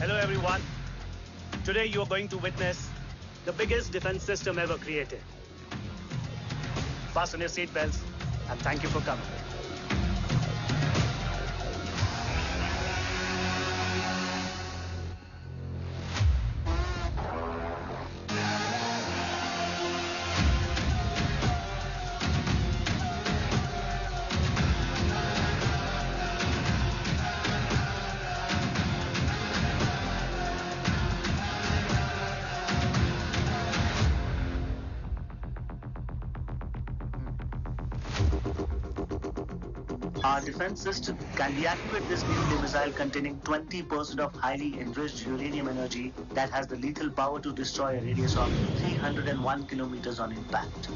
Hello everyone. Today you are going to witness the biggest defense system ever created. Fasten your seatbelts and thank you for coming. Our defense system can deactivate this nuclear missile containing 20% of highly enriched uranium energy that has the lethal power to destroy a radius of 301 kilometers on impact.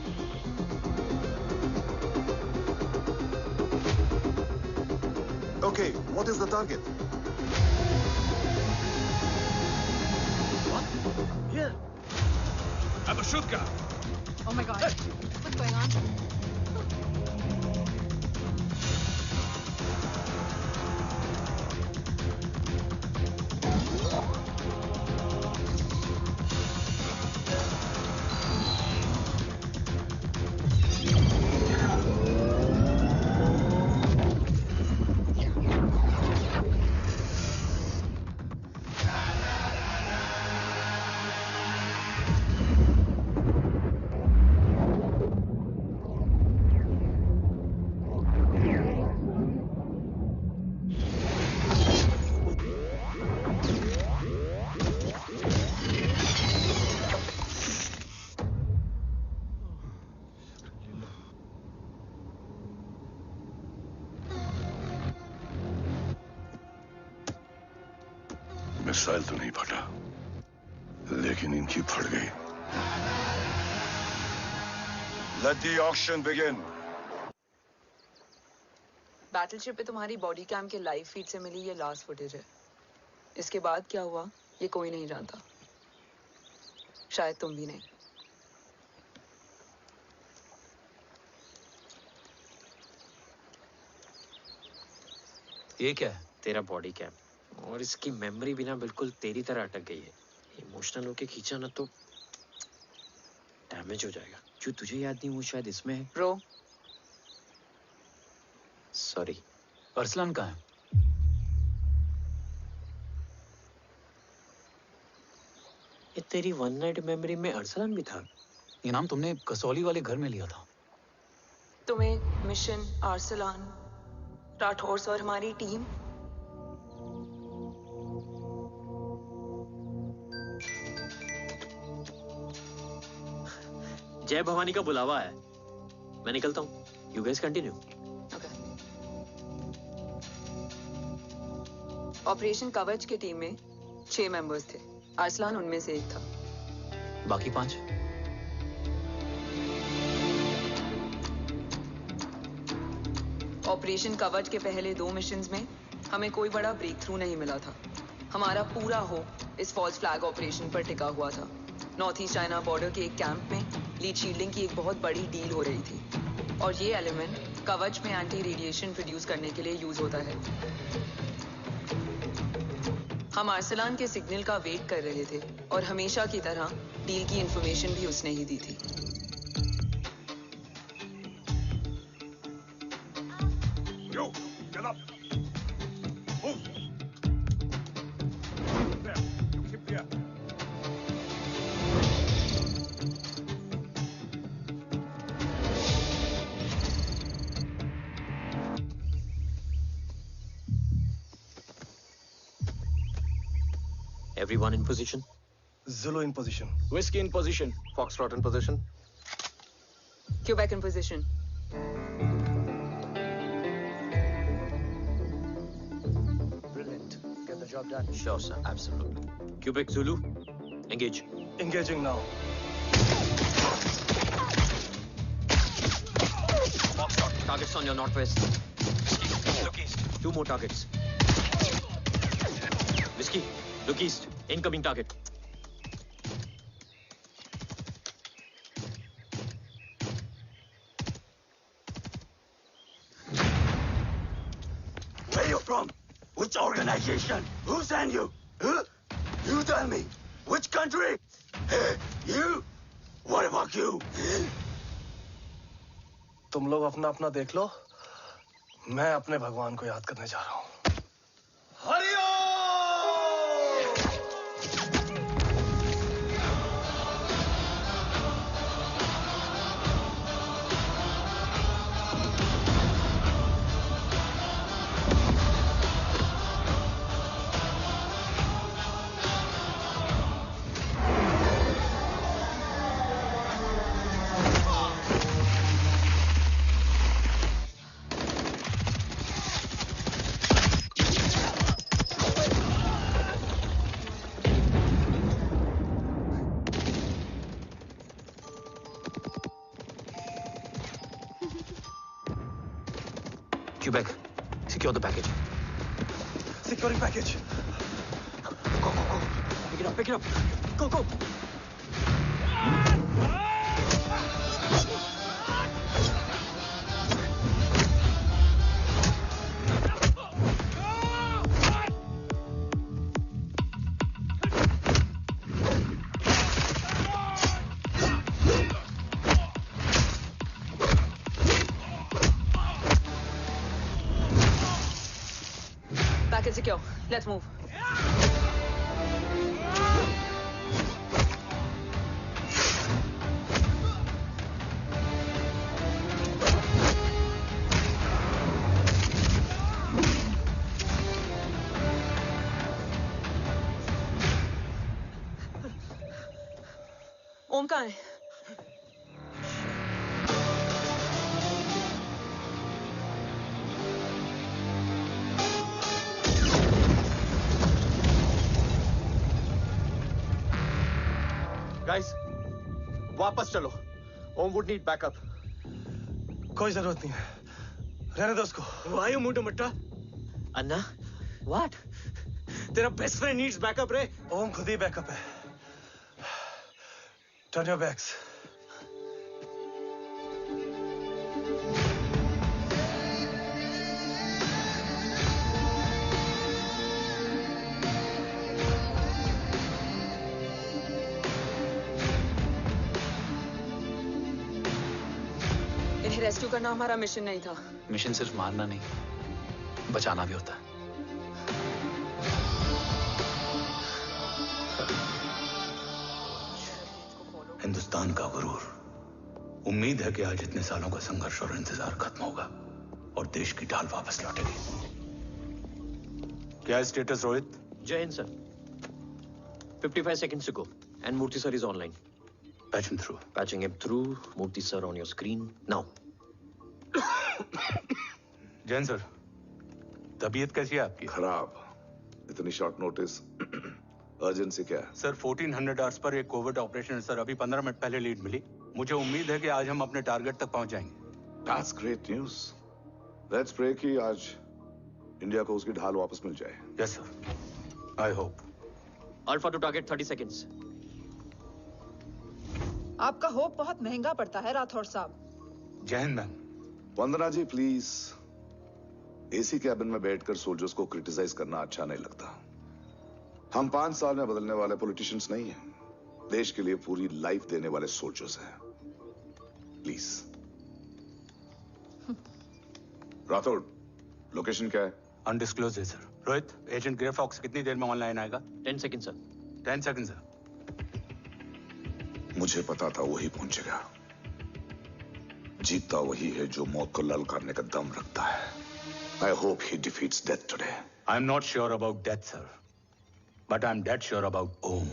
Okay, what is the target? What? Here. I have a shotgun. Oh my god. What's going on? Missile तो नहीं फटा, लेकिन इनकी फट गई। Let the auction begin. Battleship पे तुम्हारी body cam के लाइव फीड से मिली ये लास्ट फुटेज है। इसके बाद क्या हुआ ये कोई नहीं जानता, शायद तुम भी नहीं। ये क्या है? तेरा बॉडी कैम, और इसकी मेमोरी भी ना बिल्कुल तेरी तरह अटक गई है। इमोशनल होके खींचा ना तो डैमेज हो जाएगा। जो तुझे याद नहीं वो शायद इसमें है। Bro sorry. अरसलान कहाँ है? ये तेरी वन नाइट मेमोरी में अरसलान भी था? ये नाम तुमने कसौली वाले घर में लिया था। तुम्हें मिशन, अरसलान, राठौर और हमारी टीम। जय भवानी का बुलावा है, मैं निकलता हूँ। You guys continue. ऑपरेशन कवच की टीम में 6 मेंबर्स थे, अरसलान उनमें से एक था। बाकी 5? ऑपरेशन कवच के पहले 2 मिशंस में हमें कोई बड़ा ब्रेक थ्रू नहीं मिला था। हमारा पूरा होप इस फॉल्स फ्लैग ऑपरेशन पर टिका हुआ था। नॉर्थ ईस्ट चाइना बॉर्डर के एक कैंप में लीड शील्डिंग की एक बहुत बड़ी डील हो रही थी, और ये एलिमेंट कवच में एंटी रेडिएशन प्रोड्यूस करने के लिए यूज होता है। हम अरसलान के सिग्नल का वेट कर रहे थे, और हमेशा की तरह डील की इंफॉर्मेशन भी उसने ही दी थी। Yo, get up. Move. There. Keep there. Everyone in position? Zulu in position. Whiskey in position. Foxtrot in position. Quebec in position. Brilliant. Get the job done. Sure, sir. Absolutely. Quebec Zulu, engage. Engaging now. Foxtrot, targets on your northwest. Look east. 2 more targets. Whiskey, look east. Incoming target. Where you from? Which organization? Who sent you? Huh? You tell me, which country? Hey, you! What about you? तुम लोग अपना अपना देख लो, मैं अपने भगवान को याद करने जा रहा हूँ। Hariom! Quebec, secure the package. Securing package. Go, go, go. Pick it up, pick it up. Go, go. Package secure. Let's move. ओम कहाँ है? Guys, वापस चलो. Om would need backup. कोई जरूरत नहीं है. रहने दो उसको. Why you मुंडो Matta? Anna, what? तेरा best friend needs backup रे. ओम खुद ही बैकअप है. Turn your backs. इन्हें रेस्क्यू करना हमारा मिशन नहीं था। मिशन सिर्फ मारना नहीं, बचाना भी होता है। हिंदुस्तान का गुरूर। उम्मीद है कि आज इतने सालों का संघर्ष और इंतजार खत्म होगा और देश की ढाल वापस लौटेगी। क्या है स्टेटस रोहित? जय Hind sir. 55 seconds ago and Murthy sir is online. Patch him through. Patching him through. Murthy sir on your screen now. Jain sir, तबीयत कैसी है आपकी? खराब। इतनी शॉर्ट नोटिस। अर्जेंसी क्या है? सर 1400 आवर्स पर एक कोविड ऑपरेशन सर अभी 15 मिनट पहले लीड मिली। मुझे उम्मीद है कि आज हम अपने टारगेट तक पहुंच जाएंगे। That's great news. Let's pray कि आज इंडिया को उसकी ढाल वापस मिल जाए। Yes sir. I hope. Alpha to target 30 seconds. आपका होप बहुत महंगा पड़ता है राठौर साहब। जय हिंद ma'am. Vandana ji please, AC cabin में बैठकर सोल्जर्स को क्रिटिसाइज करना अच्छा नहीं लगता। हम 5 साल में बदलने वाले पॉलिटिशियंस नहीं हैं, देश के लिए पूरी लाइफ देने वाले सोल्जर्स हैं। प्लीज। राठौड़, लोकेशन क्या है? अनडिस्क्लोज्ड है sir. Rohit, agent Grey Fox कितनी देर में ऑनलाइन आएगा? 10 seconds सर। 10 seconds sir. मुझे पता था वही पहुंचेगा। जीतता वही है जो मौत को ललकारने का दम रखता है। I hope he defeats death today. I'm not sure about death, sir. But I'm dead sure about Om.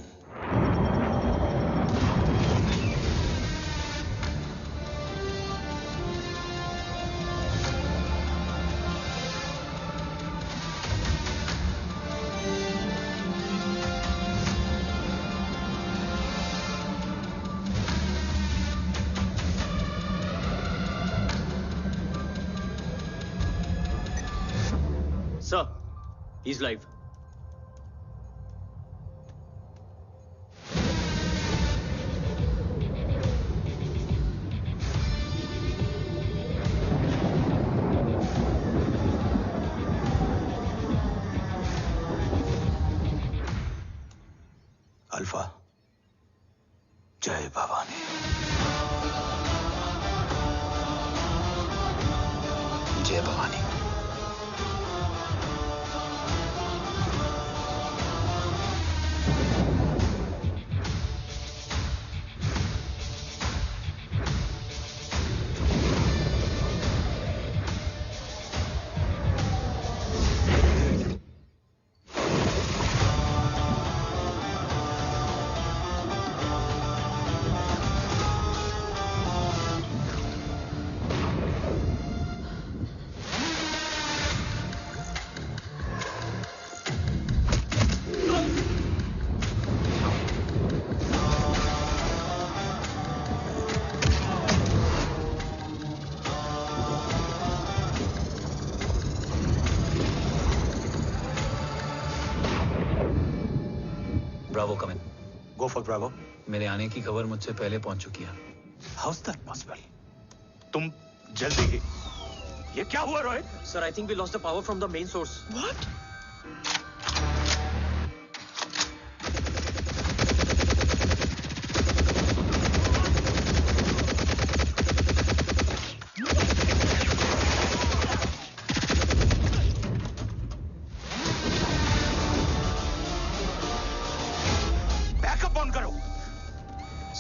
Sir, he's live. Alpha, जय भवानी। जय Bhavani. Bravo come in. Go for bravo. मेरे आने की खबर मुझसे पहले पहुंच चुकी है। How is that possible? तुम जल्दी ही। ये क्या हुआ Rohit? Sir, I think we lost the power from the main source. What?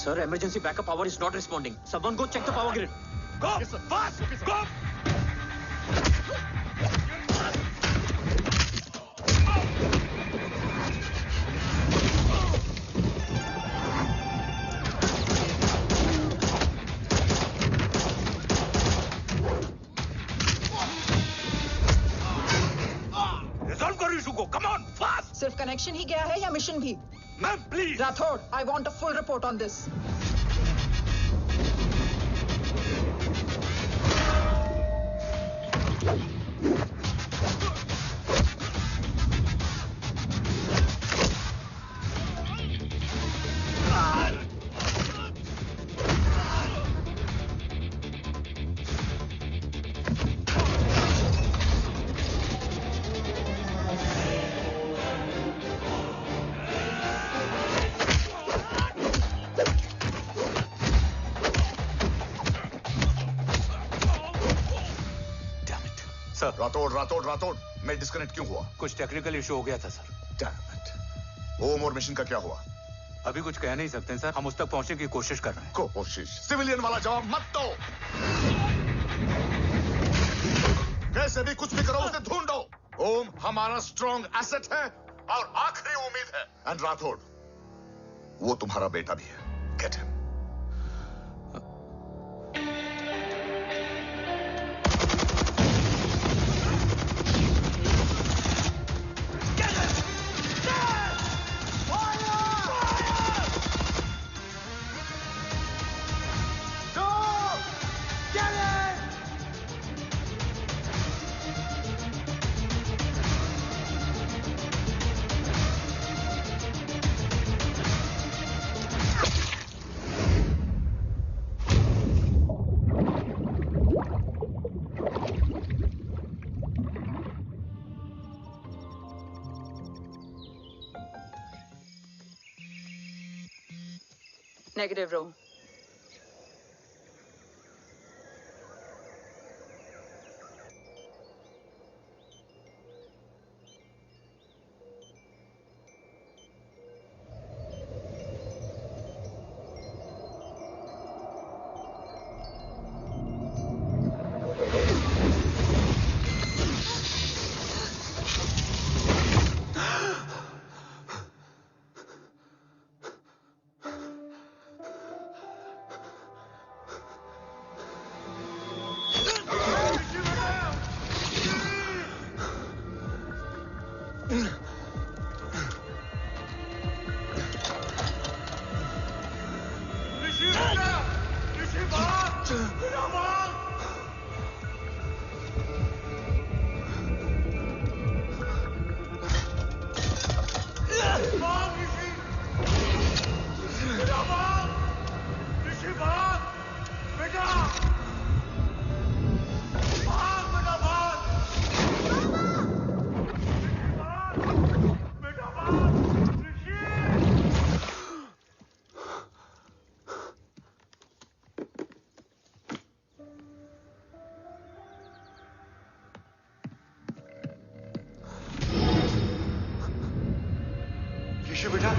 Sir, emergency backup power is not responding. Someone go check the power grid. Go! Yes, fast! Go! Resolve करो issue को. Come on, fast! सिर्फ connection ही गया है या mission भी? Ma'am, please! Rathore, I want a full report on this. रातोड़ मैं disconnect क्यों हुआ? कुछ टेक्निकल इशू हो गया था सर। Damn it. ओम और मिशन का क्या हुआ? अभी कुछ कह नहीं सकते सर, हम उस तक पहुंचने की कोशिश कर रहे हैं। कोशिश? सिविलियन वाला जवाब मत दो। कैसे भी कुछ भी करो, उसे ढूंढो। ओम हमारा स्ट्रॉन्ग एसेट है और आखिरी उम्मीद है। एंड राठौड़, वो तुम्हारा बेटा भी है। Get him. Negative, Ro. ऋषि बेटा,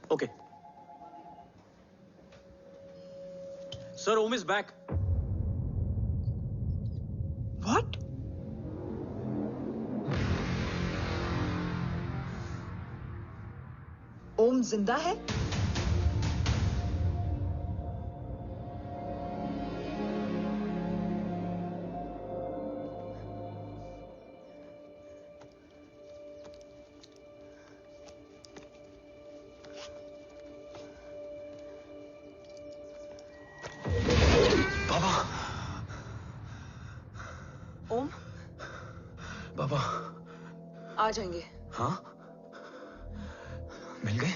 Okay. Sir, Om is back. What? ओम जिंदा है? ओम, बाबा आ जाएंगे। हाँ, मिल गए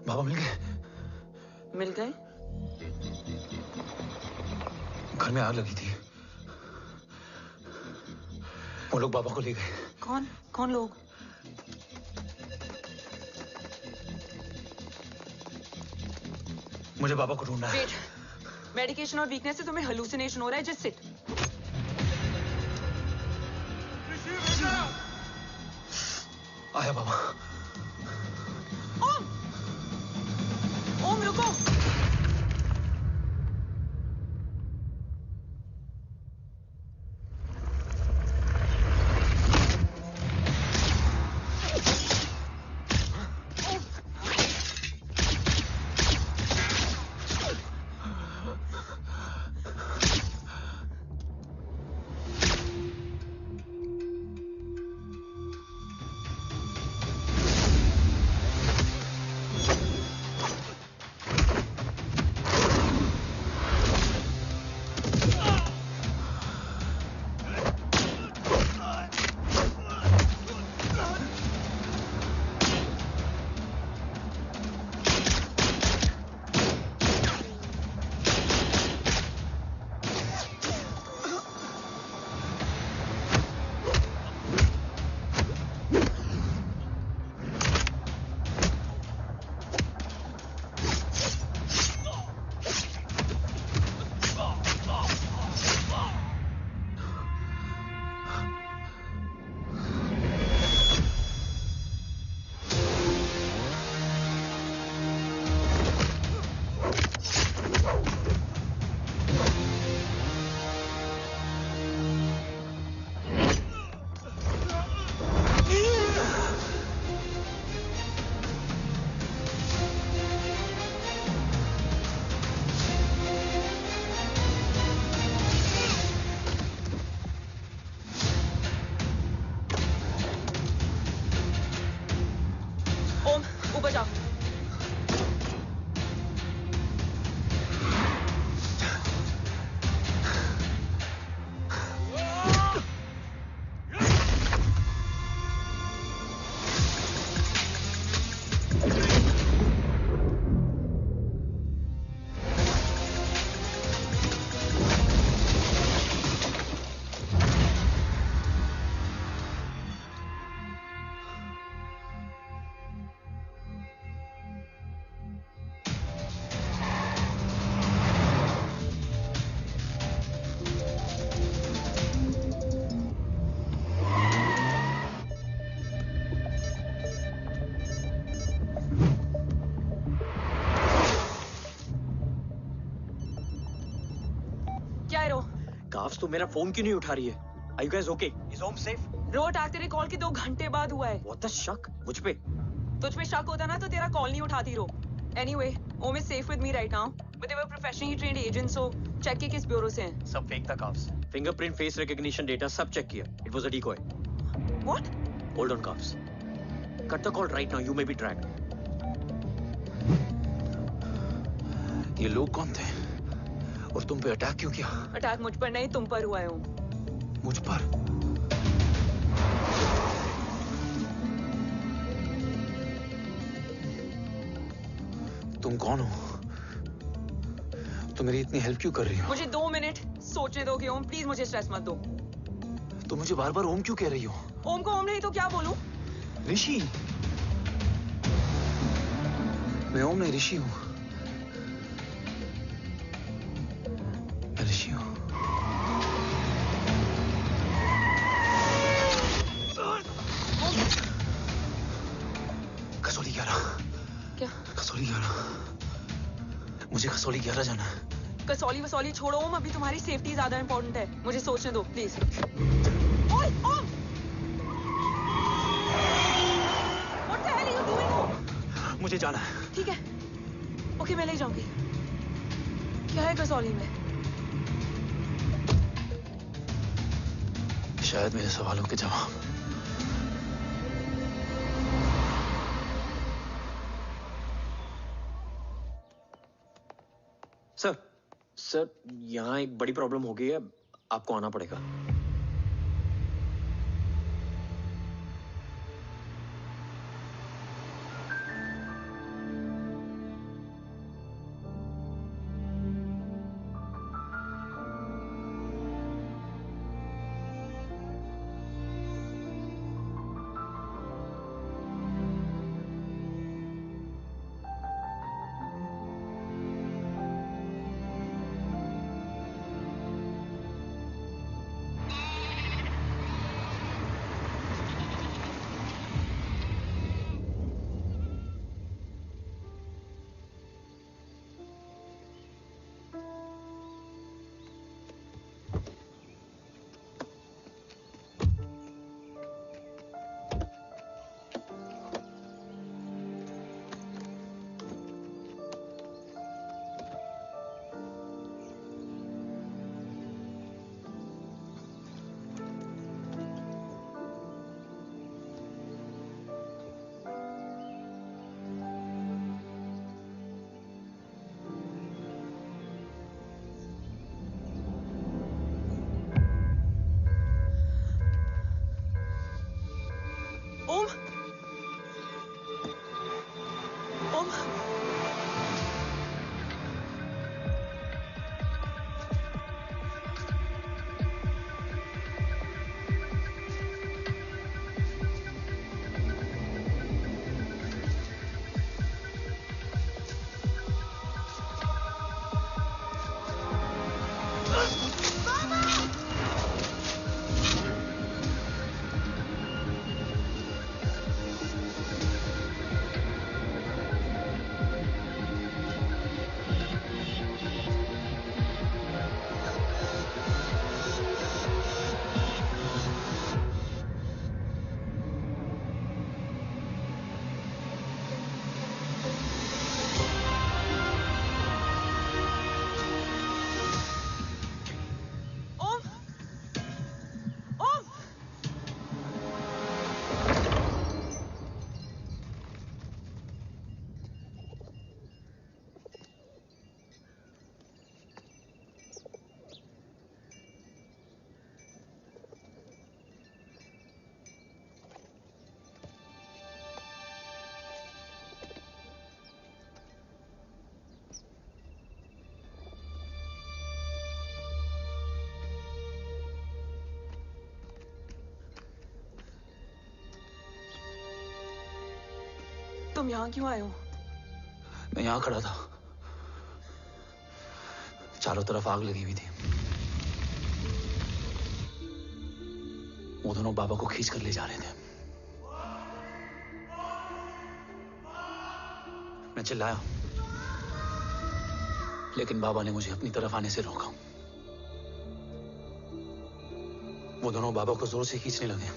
बाबा, मिल गए। मिल गए? घर में आग लगी थी, वो लोग बाबा को ले गए। कौन कौन लोग? मुझे बाबा को ढूंढना है। वेट, मेडिकेशन और वीकनेस से तुम्हें हेलुसिनेशन हो रहा है। Just sit. आया बाबा। ओम, ओम रुको। काफ्स तो मेरा फोन क्यों नहीं उठा रही है? Are you guys okay? Is Om safe? रो अटैक तेरे कॉल के 2 घंटे बाद हुआ है। What the शक? मुझ पे? तुझ पे शक होता ना तो तेरा कॉल नहीं उठाती रो। Anyway, Om is safe with me right now. But they were professionally trained agents, so check के किस ब्यूरो से हैं? सब फेक था cops. Fingerprint, face recognition data सब चेक किया। It was a decoy. What? Hold on, cops. Cut the call right now. You may be tracked. ये लोग कौन थे? और तुम पे अटैक क्यों किया? अटैक मुझ पर नहीं, तुम पर हुआ है ओम। मुझ पर? तुम कौन हो? तुम मेरी इतनी हेल्प क्यों कर रही हो? मुझे 2 मिनट सोचने दोगे ओम, प्लीज मुझे स्ट्रेस मत दो। तुम मुझे बार बार ओम क्यों कह रही हो? ओम को ओम नहीं तो क्या बोलूं? ऋषि। मैं ओम नहीं, ऋषि हूं। मैं ऋषि हूं। कसौली 11। क्या? कसौली 11। मुझे कसौली 11 जाना है। कसौली वसौली छोड़ो ओम, अभी तुम्हारी सेफ्टी ज्यादा इंपॉर्टेंट है। मुझे सोचने दो प्लीज। ओए ओम! What the hell are you doing ओम? मुझे जाना है। ठीक है। ओके, मैं ले जाऊंगी। क्या है कसौली में? शायद मेरे सवालों के जवाब। सर, यहाँ एक बड़ी प्रॉब्लम हो गई है। आपको आना पड़ेगा। तुम यहाँ क्यों आए हो? मैं यहाँ खड़ा था। चारों तरफ आग लगी हुई थी। वो दोनों बाबा को खींच कर ले जा रहे थे। मैं चिल्लाया, लेकिन बाबा ने मुझे अपनी तरफ आने से रोका। वो दोनों बाबा को जोर से खींचने लगे।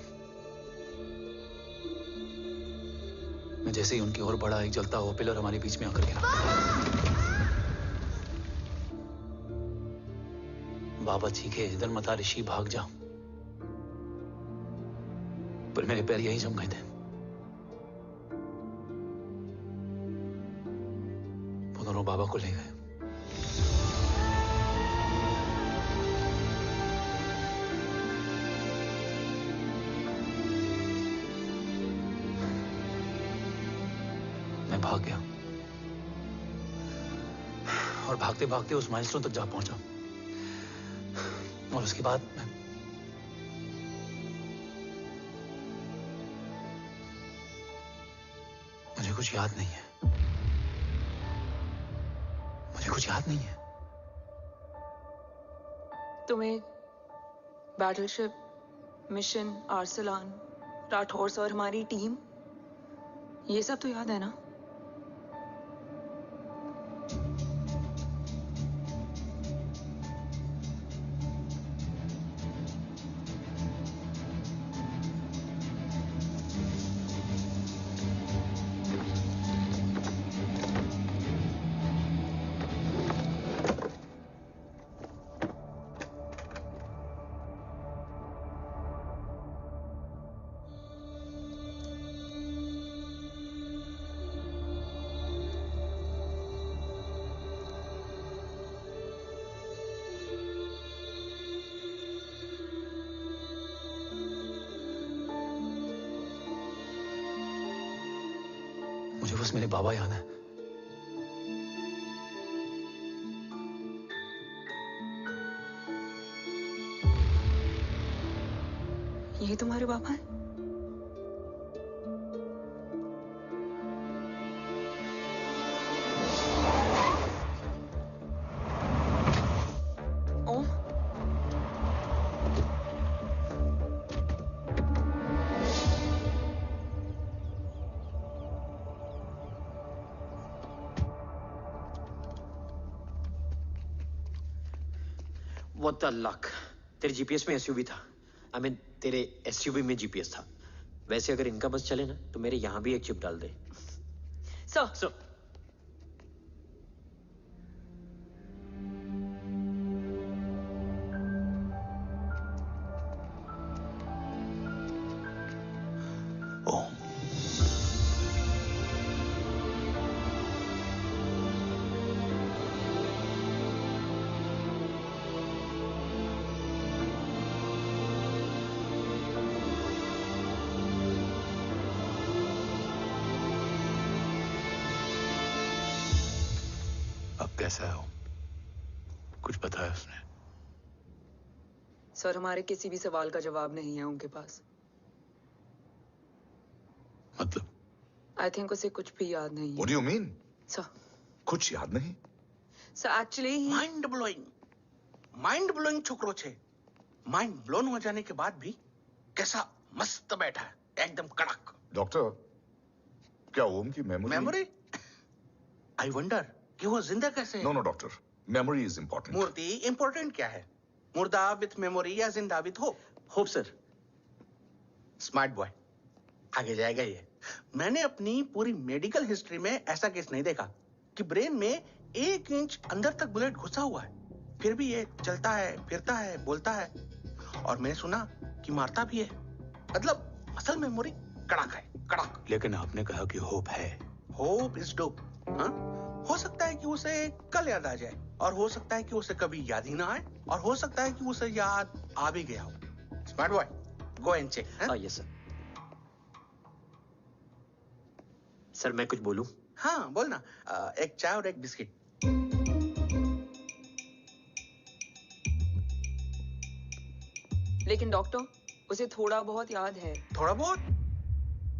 मैं जैसे ही उनकी ओर बढ़ा, एक जलता हुआ पिलर हमारे बीच में आकर गिरा। बाबा चीखे, इधर मत आ ऋषि, भाग जा। पर मेरे पैर यहीं जम गए थे। वो दोनों बाबा को ले गए। मैं भाग गया और भागते भागते उस माइलस्टोन तक जा पहुंचा। और उसके बाद मुझे कुछ याद नहीं है। मुझे कुछ याद नहीं है। तुम्हें बैटलशिप, मिशन, आर्सलान, राठौर और हमारी टीम, ये सब तो याद है ना? मुझे बस मेरे बाबा याद है। ये तुम्हारे बाबा हैं? ओम? What the luck? तेरे जीपीएस में एसयूवी था। I mean, तेरे एसयूवी में जीपीएस था। वैसे अगर इनका बस चले ना तो मेरे यहां भी एक चिप डाल दे। सर। कैसा है वो? कुछ पता है उसने? सर, हमारे किसी भी सवाल का जवाब नहीं है उनके पास। मतलब? आई थिंक उसे कुछ भी याद नहीं है। What do you mean? Sir. कुछ याद नहीं? सर एक्चुअली माइंड ब्लोइंग छोकरो छे। माइंड ब्लोन हो जाने के बाद भी कैसा मस्त बैठा है, एकदम कड़क। डॉक्टर, क्या ओम की मेमोरी? आई वंडर कि वो जिंदा कैसे है? No doctor, memory is important. मूर्ति इंपॉर्टेंट क्या है? मुर्दा विथ मेमोरी या जिंदा with hope? Hope sir. Smart boy, आगे जाएगा ये। मैंने अपनी पूरी मेडिकल हिस्ट्री में ऐसा केस नहीं देखा कि ब्रेन में 1 इंच अंदर तक बुलेट घुसा हुआ है, फिर भी ये चलता है, फिरता है, बोलता है, और मैंने सुना कि मारता भी है। मतलब असल मेमोरी कड़क है, कड़क। लेकिन आपने कहा कि होप है। Hope is dope. हो सकता है कि उसे कल याद आ जाए, और हो सकता है कि उसे कभी याद ही ना आए, और हो सकता है कि उसे याद आ भी गया हो। Smart boy, go and check. Yes sir. Sir मैं कुछ बोलूं? हाँ बोलना। एक चाय और एक बिस्किट। लेकिन डॉक्टर, उसे थोड़ा बहुत याद है। थोड़ा बहुत?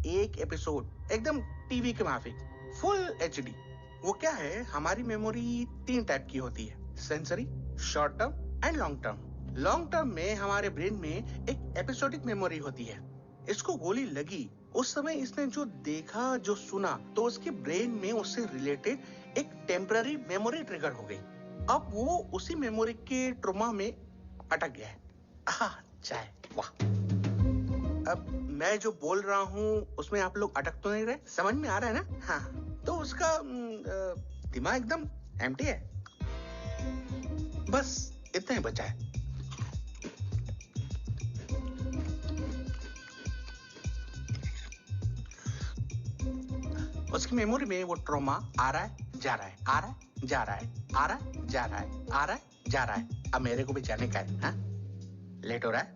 एक एपिसोड एकदम टीवी के माफिक, फुल एचडी। वो क्या है, हमारी मेमोरी 3 टाइप की होती है, sensory, short term and long term. Long term में हमारे ब्रेन में एक एपिसोडिक मेमोरी होती है। इसको गोली लगी, उस समय इसने जो देखा, जो सुना, तो उसके ब्रेन में उससे रिलेटेड एक टेम्पररी मेमोरी ट्रिगर हो गई। अब वो उसी मेमोरी के ट्रॉमा में अटक गया है। चाय, वाह। अब मैं जो बोल रहा हूँ उसमें आप लोग अटक तो नहीं रहे? समझ में आ रहा है ना? हाँ, तो उसका दिमाग एकदम एम्प्टी है। बस इतना ही बचा है। उसकी मेमोरी में वो ट्रॉमा आ रहा है, जा रहा है, आ रहा है, जा रहा है, आ रहा है, जा रहा है, आ रहा है, जा रहा है। अब मेरे को भी जाने का है। हाँ, लेट हो रहा है।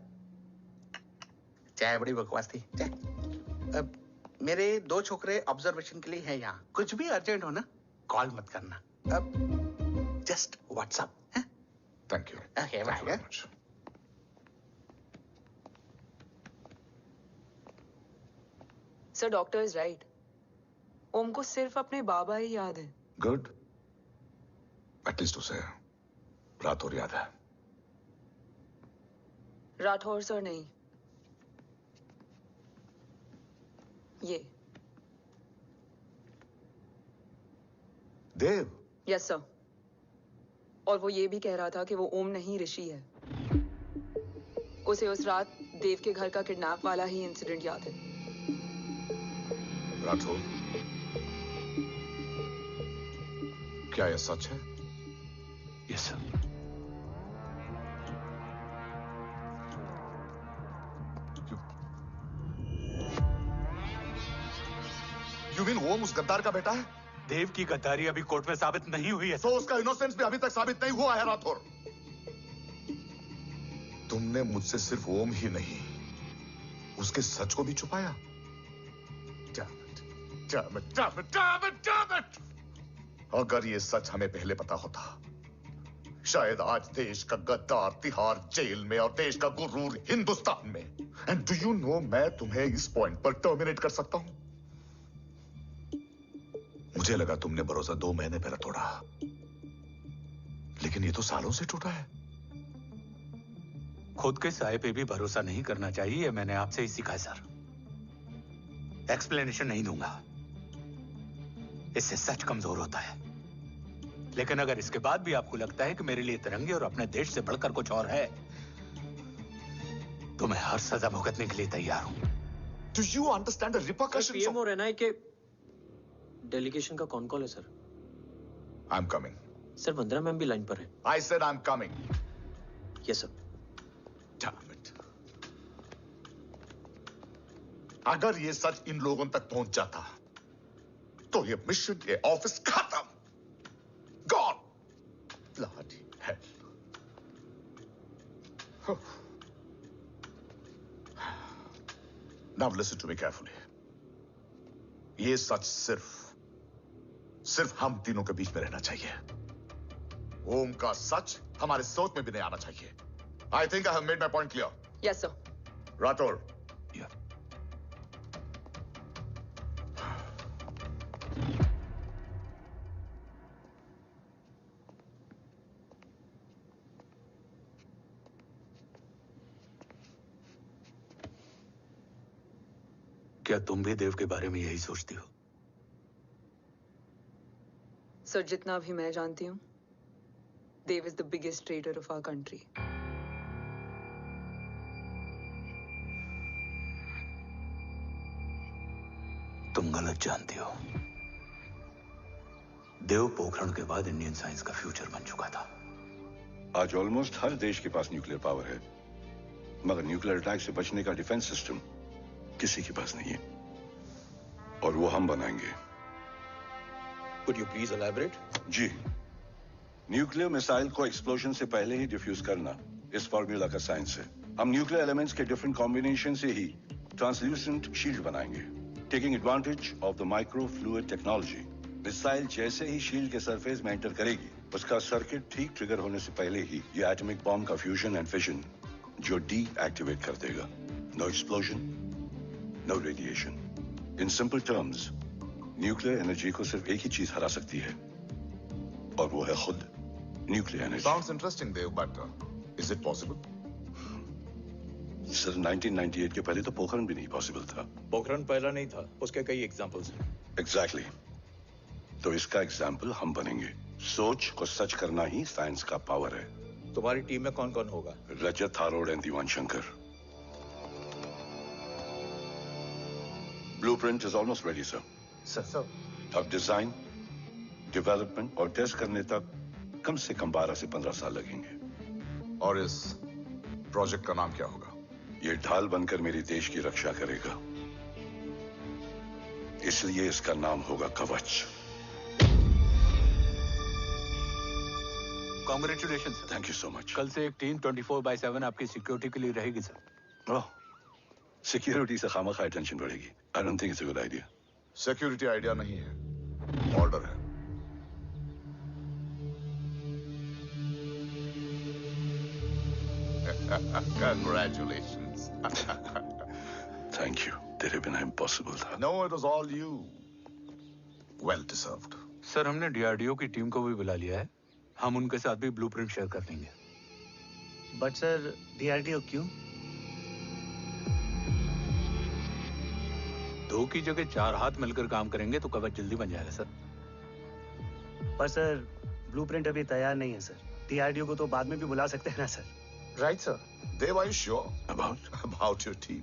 चाय बड़ी बकवास थी। अब मेरे 2 छोकरे ऑब्जर्वेशन के लिए हैं यहाँ। कुछ भी अर्जेंट हो ना, कॉल मत करना। अब just WhatsApp. Thank you. Okay, bye. Sir, doctor is right. Om को सिर्फ अपने बाबा ही याद है। गुड। एटलीस्ट उसे राठौर याद है। राठौर सर नहीं, ये देव। Yes sir. और वो ये भी कह रहा था कि वो ओम नहीं, ऋषि है। उसे उस रात देव के घर का किडनैप वाला ही इंसिडेंट याद है। राठौर, क्या यह सच है? Yes sir. यू मीन ओम उस गद्दार का बेटा है? देव की गद्दारी अभी कोर्ट में साबित नहीं हुई है। तो उसका इनोसेंस भी अभी तक साबित नहीं हुआ है राठौर। तुमने मुझसे सिर्फ ओम ही नहीं, उसके सच को भी छुपाया। अगर ये सच हमें पहले पता होता, शायद आज देश का गद्दार तिहाड़ जेल में और देश का गुरूर हिंदुस्तान में। एंड डू यू नो, मैं तुम्हें इस पॉइंट पर टर्मिनेट कर सकता हूं। मुझे लगा तुमने भरोसा 2 महीने पहले तोड़ा, लेकिन ये तो सालों से टूटा है। खुद के साए पे भी भरोसा नहीं करना चाहिए, मैंने आपसे ही सीखा है सर। एक्सप्लेनेशन नहीं दूंगा, इससे सच कमजोर होता है। लेकिन अगर इसके बाद भी आपको लगता है कि मेरे लिए तिरंगे और अपने देश से बढ़कर कुछ और है, तो मैं हर सजा भुगतने के लिए तैयार हूं। Do you understand the repercussions? PM और एनआई के डेलीगेशन का कौन कॉल है sir? I'm coming. Sir, Vandana ma'am भी लाइन पर है। I said I'm coming. Yes sir. Damn it. अगर ये सच इन लोगों तक पहुंच जाता, तो ये मिशन, ये ऑफिस खत्म। Gone. Bloody hell. Now listen to me carefully. ये सच सिर्फ हम तीनों के बीच में रहना चाहिए। ओम का सच हमारे सोच में भी नहीं आना चाहिए। I think I have made my point clear. Yes, sir. Rathore. Yeah. क्या तुम भी देव के बारे में यही सोचती हो? सर, जितना भी मैं जानती हूँ, Dev is the biggest traitor of our country. तुम गलत जानती हो। देव पोखरण के बाद इंडियन साइंस का फ्यूचर बन चुका था। आज ऑलमोस्ट हर देश के पास न्यूक्लियर पावर है, मगर न्यूक्लियर अटैक से बचने का डिफेंस सिस्टम किसी के पास नहीं है, और वो हम बनाएंगे। Could you please elaborate? जी, न्यूक्लियर मिसाइल को एक्सप्लोजन से पहले ही डिफ्यूज करना इस फॉर्मूला का साइंस है। हम न्यूक्लियर एलिमेंट्स के डिफरेंट कॉम्बिनेशन से ही ट्रांसल्यूसेंट शील्ड बनाएंगे, taking advantage of the micro fluid technology. Missile जैसे ही शील्ड के सरफेस में एंटर करेगी, उसका सर्किट ठीक ट्रिगर होने से पहले ही ये एटॉमिक बॉम्ब का फ्यूजन एंड फिशन जो डीएक्टिवेट कर देगा। No explosion, no radiation. In simple terms, nuclear energy को सिर्फ एक ही चीज हरा सकती है, और वो है खुद nuclear energy. Sounds interesting, Dev, but is it possible? Sir, 1998 के पहले तो पोखरण भी नहीं पॉसिबल था। पोखरण पहला नहीं था, उसके कई एग्जांपल्स हैं। एग्जैक्टली। तो इसका एग्जाम्पल हम बनेंगे। सोच को सच करना ही साइंस का पावर है। तुम्हारी टीम में कौन कौन होगा? Rajat, Tharod and Diwan Shankar. Blueprint is almost ready sir. Sir अब डिजाइन, डेवलपमेंट और टेस्ट करने तक कम से कम 12 से 15 साल लगेंगे। और इस प्रोजेक्ट का नाम क्या होगा? ये ढाल बनकर मेरे देश की रक्षा करेगा, इसलिए इसका नाम होगा कवच। Congratulation sir. Thank you so much. कल से एक टीम 24/7 आपकी सिक्योरिटी के लिए रहेगी सर। ओह, सिक्योरिटी से खामखा टेंशन बढ़ेगी। I don't think it's a good idea. Security idea नहीं है, ऑर्डर है। Congratulations. Thank you. तेरे बिना impossible था। No, it was all you. Well deserved. Sir हमने डीआरडीओ की टीम को भी बुला लिया है, हम उनके साथ भी ब्लूप्रिंट शेयर कर लेंगे। बट सर डीआरडीओ क्यों? 2 की जगह 4 हाथ मिलकर काम करेंगे तो कवच जल्दी बन जाएगा सर। पर सर ब्लूप्रिंट अभी तैयार नहीं है सर। डीआरडीओ को तो बाद में भी बुला सकते हैं ना sir. Right sir. Dev, are you sure about your team?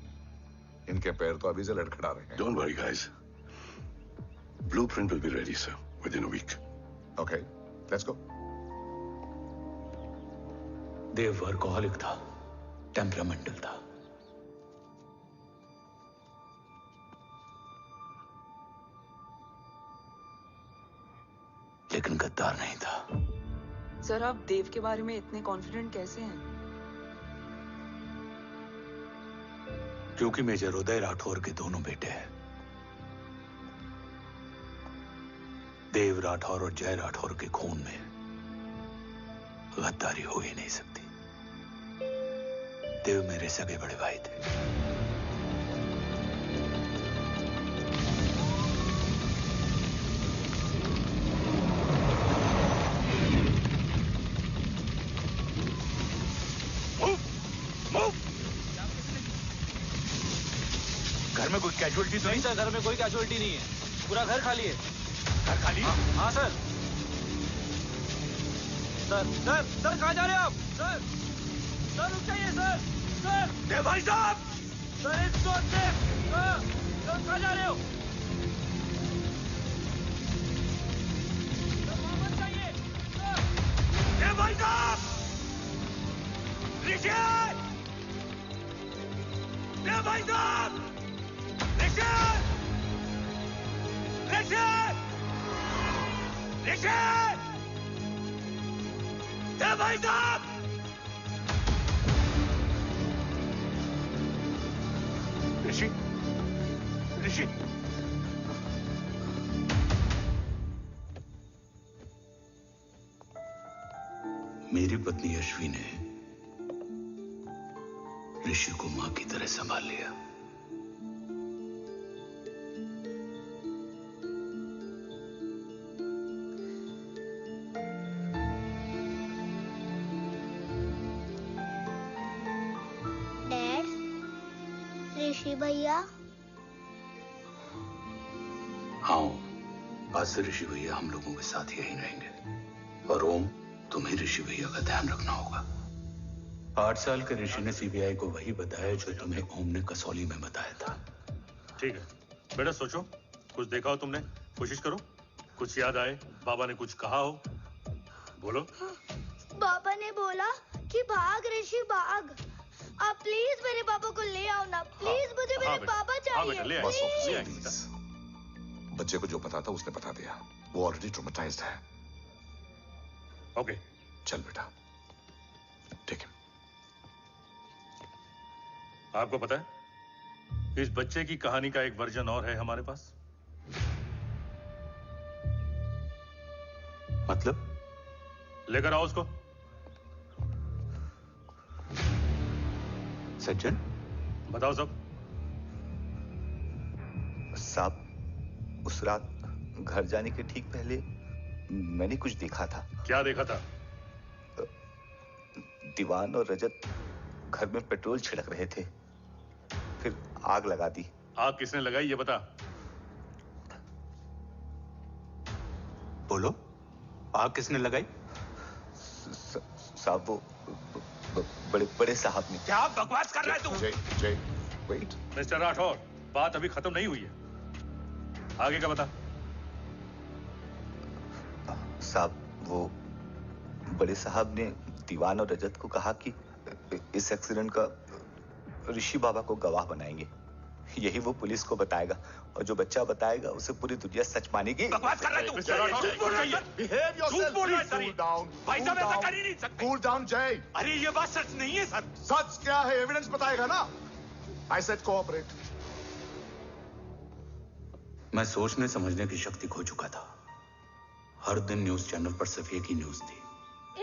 इनके पैर तो अभी से लड़खड़ा रहे हैं। Don't worry, guys. Blueprint will be ready, sir, within a week. Okay, let's go. Dev workaholic था, टेम्परामेंटल था। लेकिन गद्दार नहीं था। सर आप देव के बारे में इतने कॉन्फिडेंट कैसे हैं? क्योंकि मेजर उदय राठौर के दोनों बेटे हैं। देव राठौर और जय राठौर के खून में गद्दारी हो ही नहीं सकती। देव मेरे सगे बड़े भाई थे। घर में कोई कैजुअलिटी तो नहीं? सर घर में कोई कैजुअलिटी नहीं है, पूरा घर खाली है। घर खाली? हाँ सर। सर कहाँ जा रहे हैं आप? सर रुक जाइए सर। देव भाई साहब! Sir it's not safe. Sir कहाँ जा रहे हो? सर वापस जाइए। देव भाई साहब! ऋषि! देव भाई साहब! ऋषि! देव भाई साहब! ऋषि! मेरी पत्नी अश्वी ने ऋषि को मां की तरह संभाल लिया। ऋषि भैया। हाँ, आज से ऋषि भैया हम लोगों के साथ यहीं रहेंगे। और ओम, तुम्हें ऋषि भैया का ध्यान रखना होगा। 8 साल के ऋषि ने सीबीआई को वही बताया जो तुम्हें ओम ने कसौली में बताया था। ठीक है बेटा, सोचो, कुछ देखा हो तुमने, कोशिश करो, कुछ याद आए, बाबा ने कुछ कहा हो, बोलो। बाबा ने बोला कि भाग ऋषि भाग। आप प्लीज मेरे पापा को ले आओ ना, प्लीज। मुझे मेरे पापा चाहिए। प्लीज। बच्चे को जो पता था उसने बता दिया, वो ऑलरेडी ट्रॉमेटाइज्ड है। ओके चल बेटा, ठीक है। आपको पता है इस बच्चे की कहानी का एक वर्जन और है हमारे पास। मतलब? लेकर आओ उसको। सज्जन, बताओ सब। साहब, उस रात घर जाने के ठीक पहले मैंने कुछ देखा था। क्या देखा था? दीवान और रजत घर में पेट्रोल छिड़क रहे थे, फिर आग लगा दी। आग किसने लगाई ये बता। बोलो, आग किसने लगाई? साहब वो बड़े बड़े साहब ने। क्या बकवास कर रहा है तू? जय, वेट। मिस्टर राठौर, बात अभी खत्म नहीं हुई है। आगे का बता। साहब, वो बड़े साहब ने दीवान और रजत को कहा कि इस एक्सीडेंट का ऋषि बाबा को गवाह बनाएंगे। यही वो पुलिस को बताएगा और जो बच्चा बताएगा उसे पूरी दुनिया सच मानेगी। बकवास कर रहा है तू। झूठ बोल रहा है। Behave yourself. झूठ बोल रहा है सर। Cool down. भाई साहब ऐसा कर ही नहीं सकते। Cool down, Jay. अरे ये बात सच नहीं है सर। सच क्या है? एविडेंस बताएगा ना। I said cooperate. मैं सोचने समझने की शक्ति खो चुका था। हर दिन न्यूज चैनल पर सिर्फ एक ही न्यूज थी।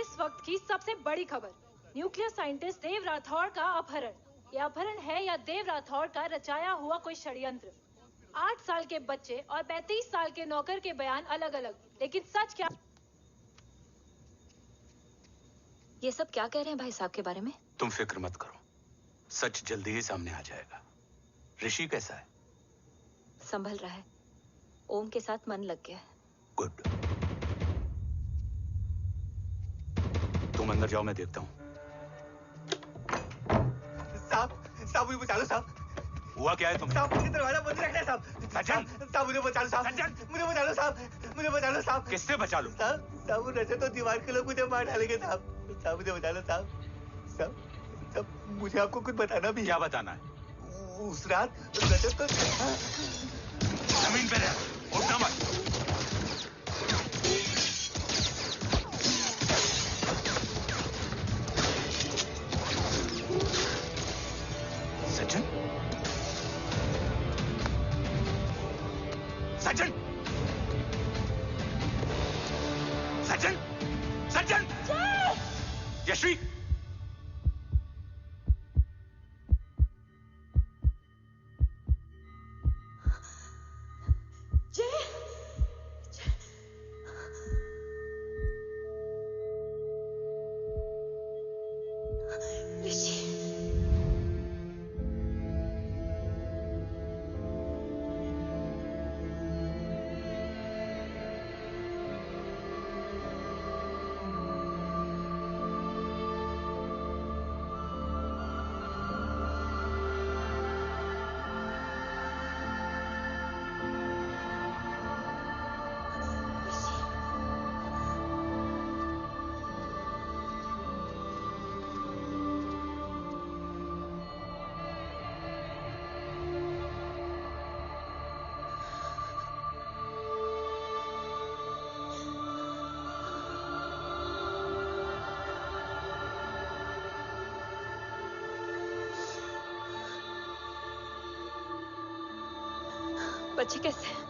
इस वक्त की सबसे बड़ी खबर, न्यूक्लियर साइंटिस्ट देव राठौड़ का अपहरण। यह अपहरण है या देव राठौड़ का रचाया हुआ कोई षड्यंत्र? 8 साल के बच्चे और 35 साल के नौकर के बयान अलग अलग, लेकिन सच क्या? ये सब क्या कह रहे हैं भाई साहब के बारे में? तुम फिक्र मत करो, सच जल्दी ही सामने आ जाएगा। ऋषि कैसा है? संभल रहा है। ओम के साथ मन लग गया है। गुड। तुम अंदर जाओ, मैं देखता हूँ। साहब मुझे बचा लो साहब। हुआ क्या है तुम्हें? साहब मुझे दरवाजा बंद रखना है साहब। सज्जन, साहब मुझे बचा लो साहब। सज्जन मुझे बचा लो साहब। मुझे बचा लो साहब। किससे बचा लो? साहब वो रजत तो दीवार के लोग मुझे मार डालेंगे साहब। साहब मुझे बचा लो साहब। साहब मुझे आपको कुछ बताना भी है। क्या बताना है? उस रात रजत तो जमीन पे रह, उठना मत। सज्जन, सज्जन, सज्जन, सज्जन, यशवी, बच्चे कैसे हैं?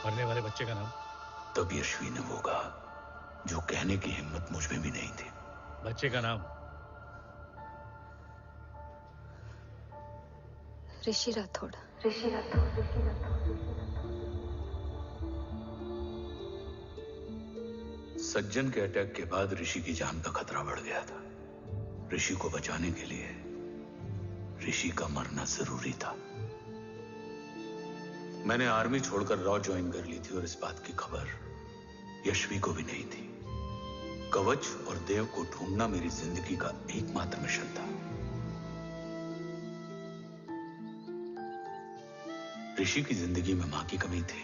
मरने वाले बच्चे का नाम? तब यशवी ने वो कहा जो कहने की हिम्मत मुझ में भी नहीं थी। बच्चे का नाम? ऋषि राठौड़। ऋषि राठौड़। सज्जन के अटैक के बाद ऋषि की जान का खतरा बढ़ गया था। ऋषि को बचाने के लिए ऋषि का मरना जरूरी था। मैंने आर्मी छोड़कर रॉ ज्वाइन कर ली थी और इस बात की खबर यशवी को भी नहीं थी। कवच और देव को ढूंढना मेरी जिंदगी का एकमात्र मिशन था। ऋषि की जिंदगी में मां की कमी थी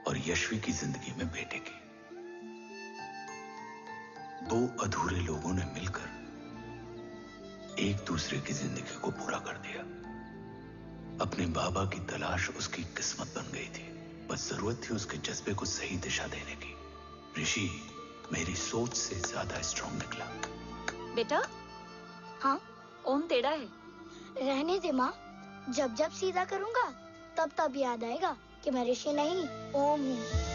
और यशवी की जिंदगी में बेटे की। दो अधूरे लोगों ने मिलकर एक दूसरे की जिंदगी को पूरा कर दिया। अपने बाबा की तलाश उसकी किस्मत बन गई थी, बस जरूरत थी उसके जज्बे को सही दिशा देने की। ऋषि मेरी सोच से ज्यादा स्ट्रांग निकला। बेटा, हाँ, ओम टेढ़ा है। रहने दे माँ, जब जब सीधा करूँगा तब तब याद आएगा कि मैं ऋषि नहीं, ओम हूँ।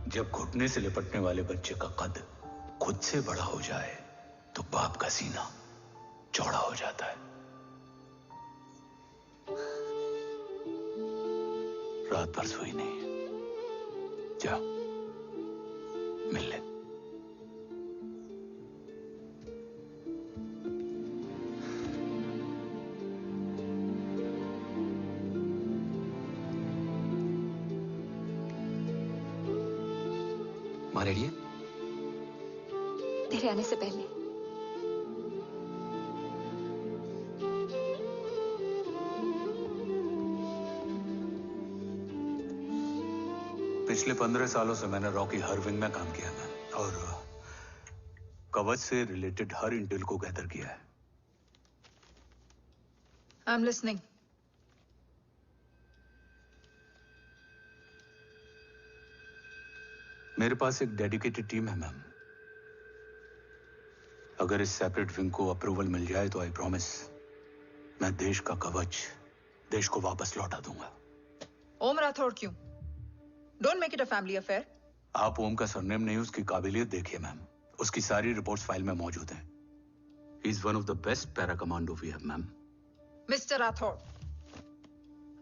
जब घुटने से लिपटने वाले बच्चे का कद खुद से बड़ा हो जाए तो बाप का सीना चौड़ा हो जाता है। रात भर सोई नहीं, जा मिल ले। माँ रेडी है? तेरे आने से पहले। पिछले 15 सालों से मैंने रॉकी हर विंग में काम किया है और कवच से रिलेटेड हर इंटेल को गैदर किया है। I am listening. मेरे पास एक डेडिकेटेड टीम है मैम। अगर इस सेपरेट विंग को अप्रूवल मिल जाए तो आई प्रॉमिस मैं देश का कवच देश को वापस लौटा दूंगा। ओम राठौड़ क्यों? Don't make it a family affair. आप ओम का सरनेम नहीं, उसकी काबिलियत देखिए मैम। उसकी सारी रिपोर्ट्स फाइल में मौजूद हैं। He is one of the best para commando we have ma'am. Mister Rathod,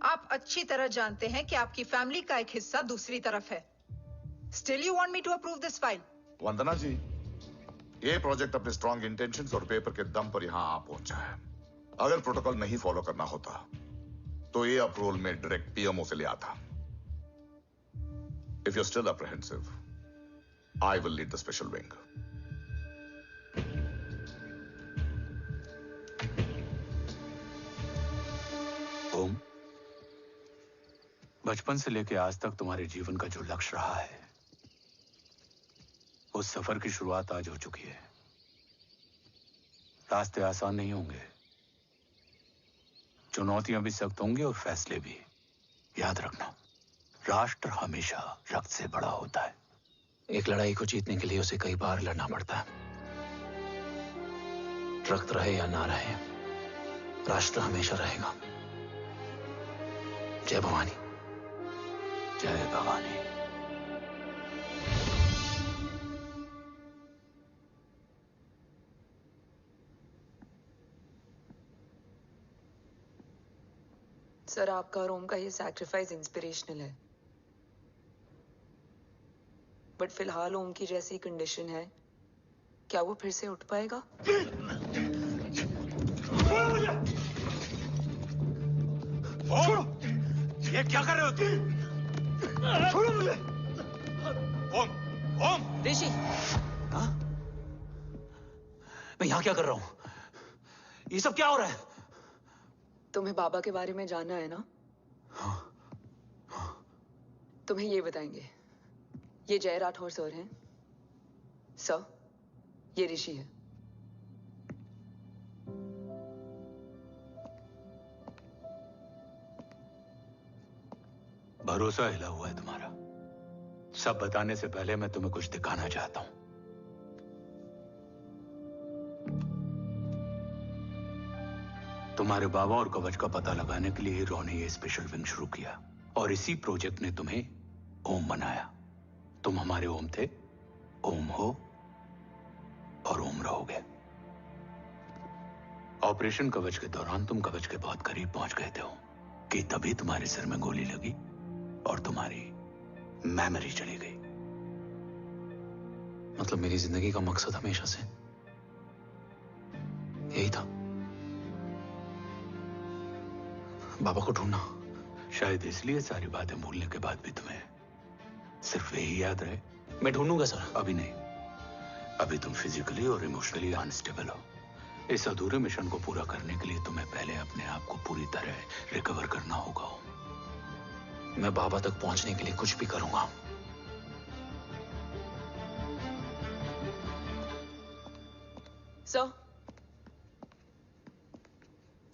आप अच्छी तरह जानते हैं कि आपकी फैमिली का एक हिस्सा दूसरी तरफ है। Still you want me to approve this file? वंदना जी, ये प्रोजेक्ट अपने स्ट्रॉन्ग इंटेंशंस और पेपर के दम पर यहां आ पहुंचा है। अगर प्रोटोकॉल नहीं फॉलो करना होता तो ये अप्रूवल में डायरेक्ट पीएमओ से ले आता। If you're still apprehensive, I will lead the special wing. ओम, बचपन से लेकर आज तक तुम्हारे जीवन का जो लक्ष्य रहा है, उस सफर की शुरुआत आज हो चुकी है। रास्ते आसान नहीं होंगे, चुनौतियां भी सख्त होंगी और फैसले भी। याद रखना, राष्ट्र हमेशा रक्त से बड़ा होता है। एक लड़ाई को जीतने के लिए उसे कई बार लड़ना पड़ता है। रक्त रहे या ना रहे, राष्ट्र हमेशा रहेगा। जय भवानी। जय भवानी। सर, आपका और ओम का ये सैक्रिफाइस इंस्पिरेशनल है, बट फिलहाल ओम की जैसी कंडीशन है, क्या वो फिर से उठ पाएगा? छोड़ो! ये क्या कर रहे हो तुम? छोड़ो मुझे! ओम! ओम! ऋषि! हाँ? मैं यहाँ क्या कर रहा हूँ? ये सब क्या हो रहा है? तुम्हें बाबा के बारे में जानना है ना? तुम्हें ये बताएंगे। ये जय राठौर सर हैं। सर, ये ऋषि है। भरोसा हिला हुआ है तुम्हारा। सब बताने से पहले मैं तुम्हें कुछ दिखाना चाहता हूं। तुम्हारे बाबा और कवच का पता लगाने के लिए हीरो ने ये स्पेशल विंग शुरू किया और इसी प्रोजेक्ट ने तुम्हें ओम बनाया। तुम हमारे ओम थे, ओम हो और ओम रहोगे। ऑपरेशन कवच के दौरान तुम कवच के बहुत करीब पहुंच गए थे कि तभी तुम्हारे सिर में गोली लगी और तुम्हारी मेमोरी चली गई। मतलब मेरी जिंदगी का मकसद हमेशा से यही था। बाबा को ढूंढना। शायद इसलिए सारी बातें भूलने के बाद भी तुम्हें सिर्फ यही याद रहे। मैं ढूंढूंगा सर। अभी नहीं। अभी तुम फिजिकली और इमोशनली अनस्टेबल हो। इस अधूरे मिशन को पूरा करने के लिए तुम्हें पहले अपने आप को पूरी तरह रिकवर करना होगा। मैं बाबा तक पहुंचने के लिए कुछ भी करूंगा।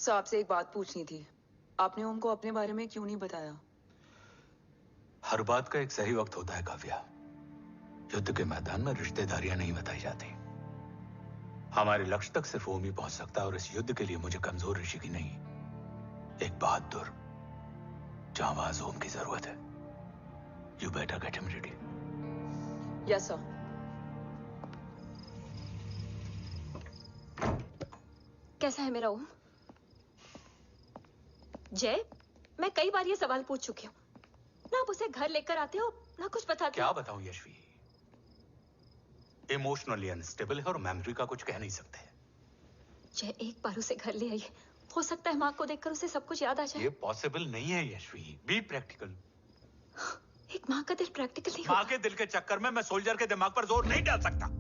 सर आपसे एक बात पूछनी थी। आपने ओम को अपने बारे में क्यों नहीं बताया? हर बात का एक सही वक्त होता है काव्या। युद्ध के मैदान में रिश्तेदारियां नहीं बताई जाती। हमारे लक्ष्य तक सिर्फ ओम ही पहुंच सकता है और इस युद्ध के लिए मुझे कमजोर ऋषि की नहीं, एक बहादुर जांबाज ओम की जरूरत है। You better get him ready. Yes sir. कैसा है मेरा ओम? जय, मैं कई बार ये सवाल पूछ चुकी हूँ। ना आप उसे घर लेकर आते हो, ना कुछ बताते क्या हो। बताऊं यशवी? इमोशनली अनस्टेबल है और मेमोरी का कुछ कह नहीं सकते। जय, एक बार उसे घर ले आइए। हो सकता है माँ को देखकर उसे सब कुछ याद आ जाए। ये पॉसिबल नहीं है यशवी। Be practical. एक माँ का दिल प्रैक्टिकल नहीं माँ होता। के दिल के चक्कर में मैं सोल्जर के दिमाग पर जोर नहीं डाल सकता।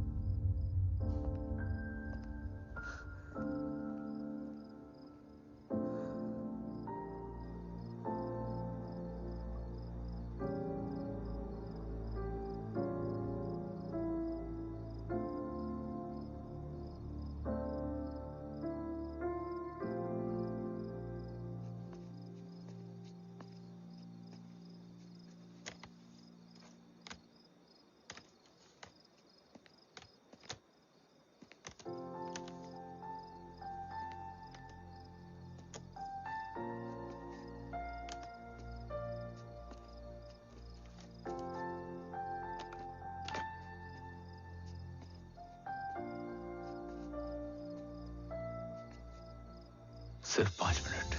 सिर्फ 5 मिनट।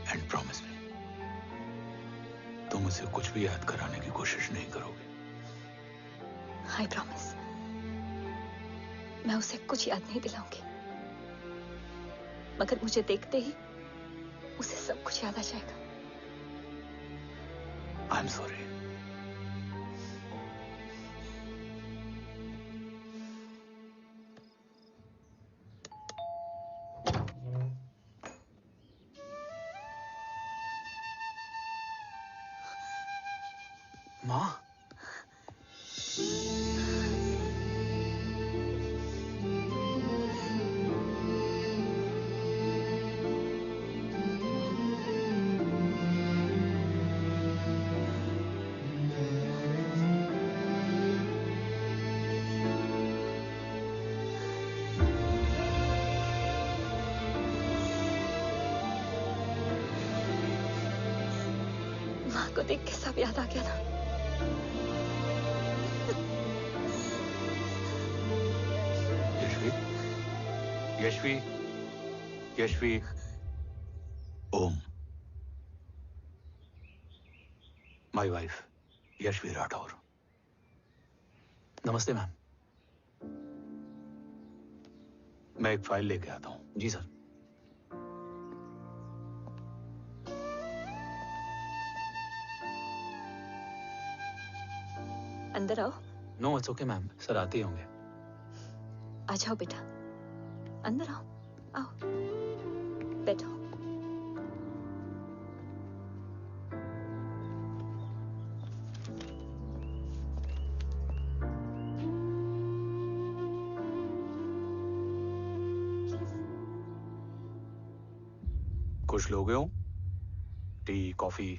एंड प्रॉमिस मी, तुम उसे कुछ भी याद कराने की कोशिश नहीं करोगे। I promise. मैं उसे कुछ याद नहीं दिलाऊंगी, मगर मुझे देखते ही उसे सब कुछ याद आ जाएगा। I am sorry. माँ, माँ को देख के सब याद आ गया ना। Yashvi, Yashvi, Om, my wife Yashvi Rathore. नमस्ते मैम। मैं एक फाइल लेके आता हूं। जी सर। अंदर आओ। No it's okay ma'am, sir आते ही होंगे। आ जाओ बेटा, अंदर आओ। आओ, बैठो। कुछ लोगे हो? Tea, coffee?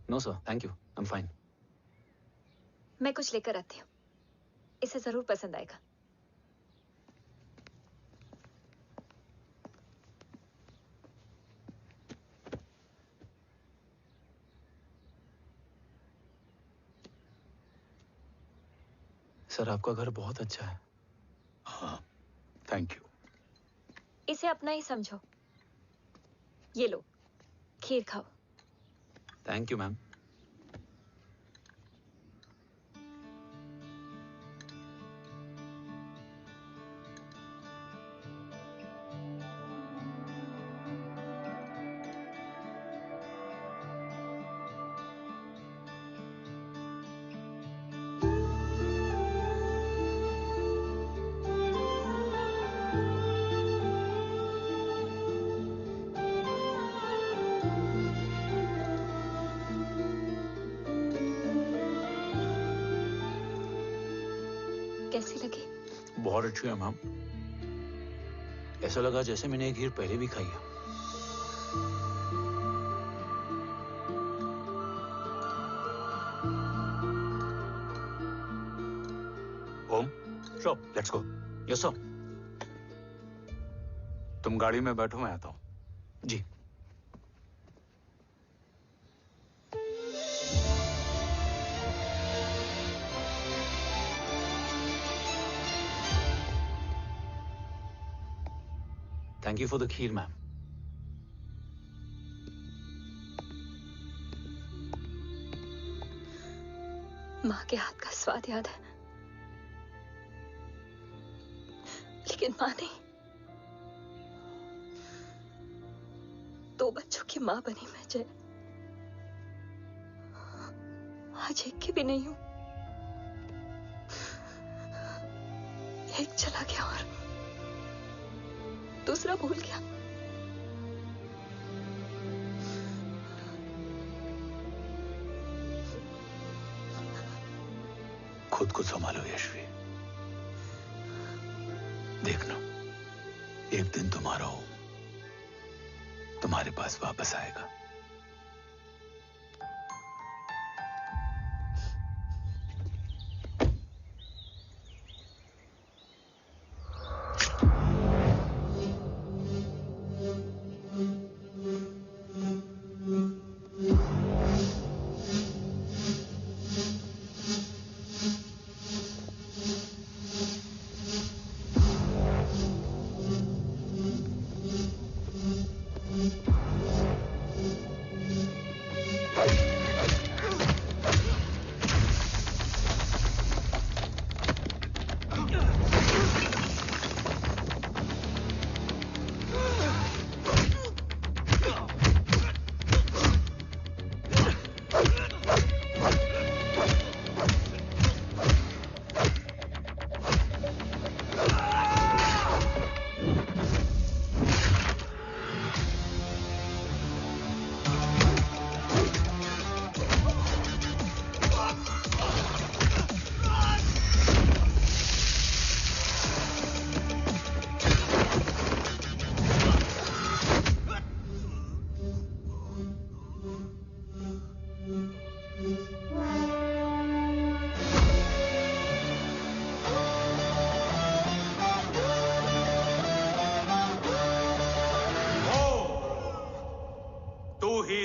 No sir, thank you, I am fine. मैं कुछ लेकर आती हूँ, इसे जरूर पसंद आएगा। सर आपका घर बहुत अच्छा है। हाँ, थैंक यू। इसे अपना ही समझो। ये लो, खीर खाओ। Thank you ma'am. कैसी लगी? बहुत अच्छी है मैम। ऐसा लगा जैसे मैंने एक हीर पहले भी खाई है। Om, sure, let's go. Yes sir. तुम गाड़ी में बैठो, मैं आता हूँ। जी। Thank you for the kheer, ma'am. माँ के हाथ का स्वाद याद है, लेकिन माँ नहीं। 2 बच्चों की माँ बनी मैं जय। आज एक की भी नहीं हूं। एक चला गया और दूसरा भूल गया। खुद को संभालो यशवी। देखना, एक दिन तुम्हारा हो तुम्हारे पास वापस आएगा।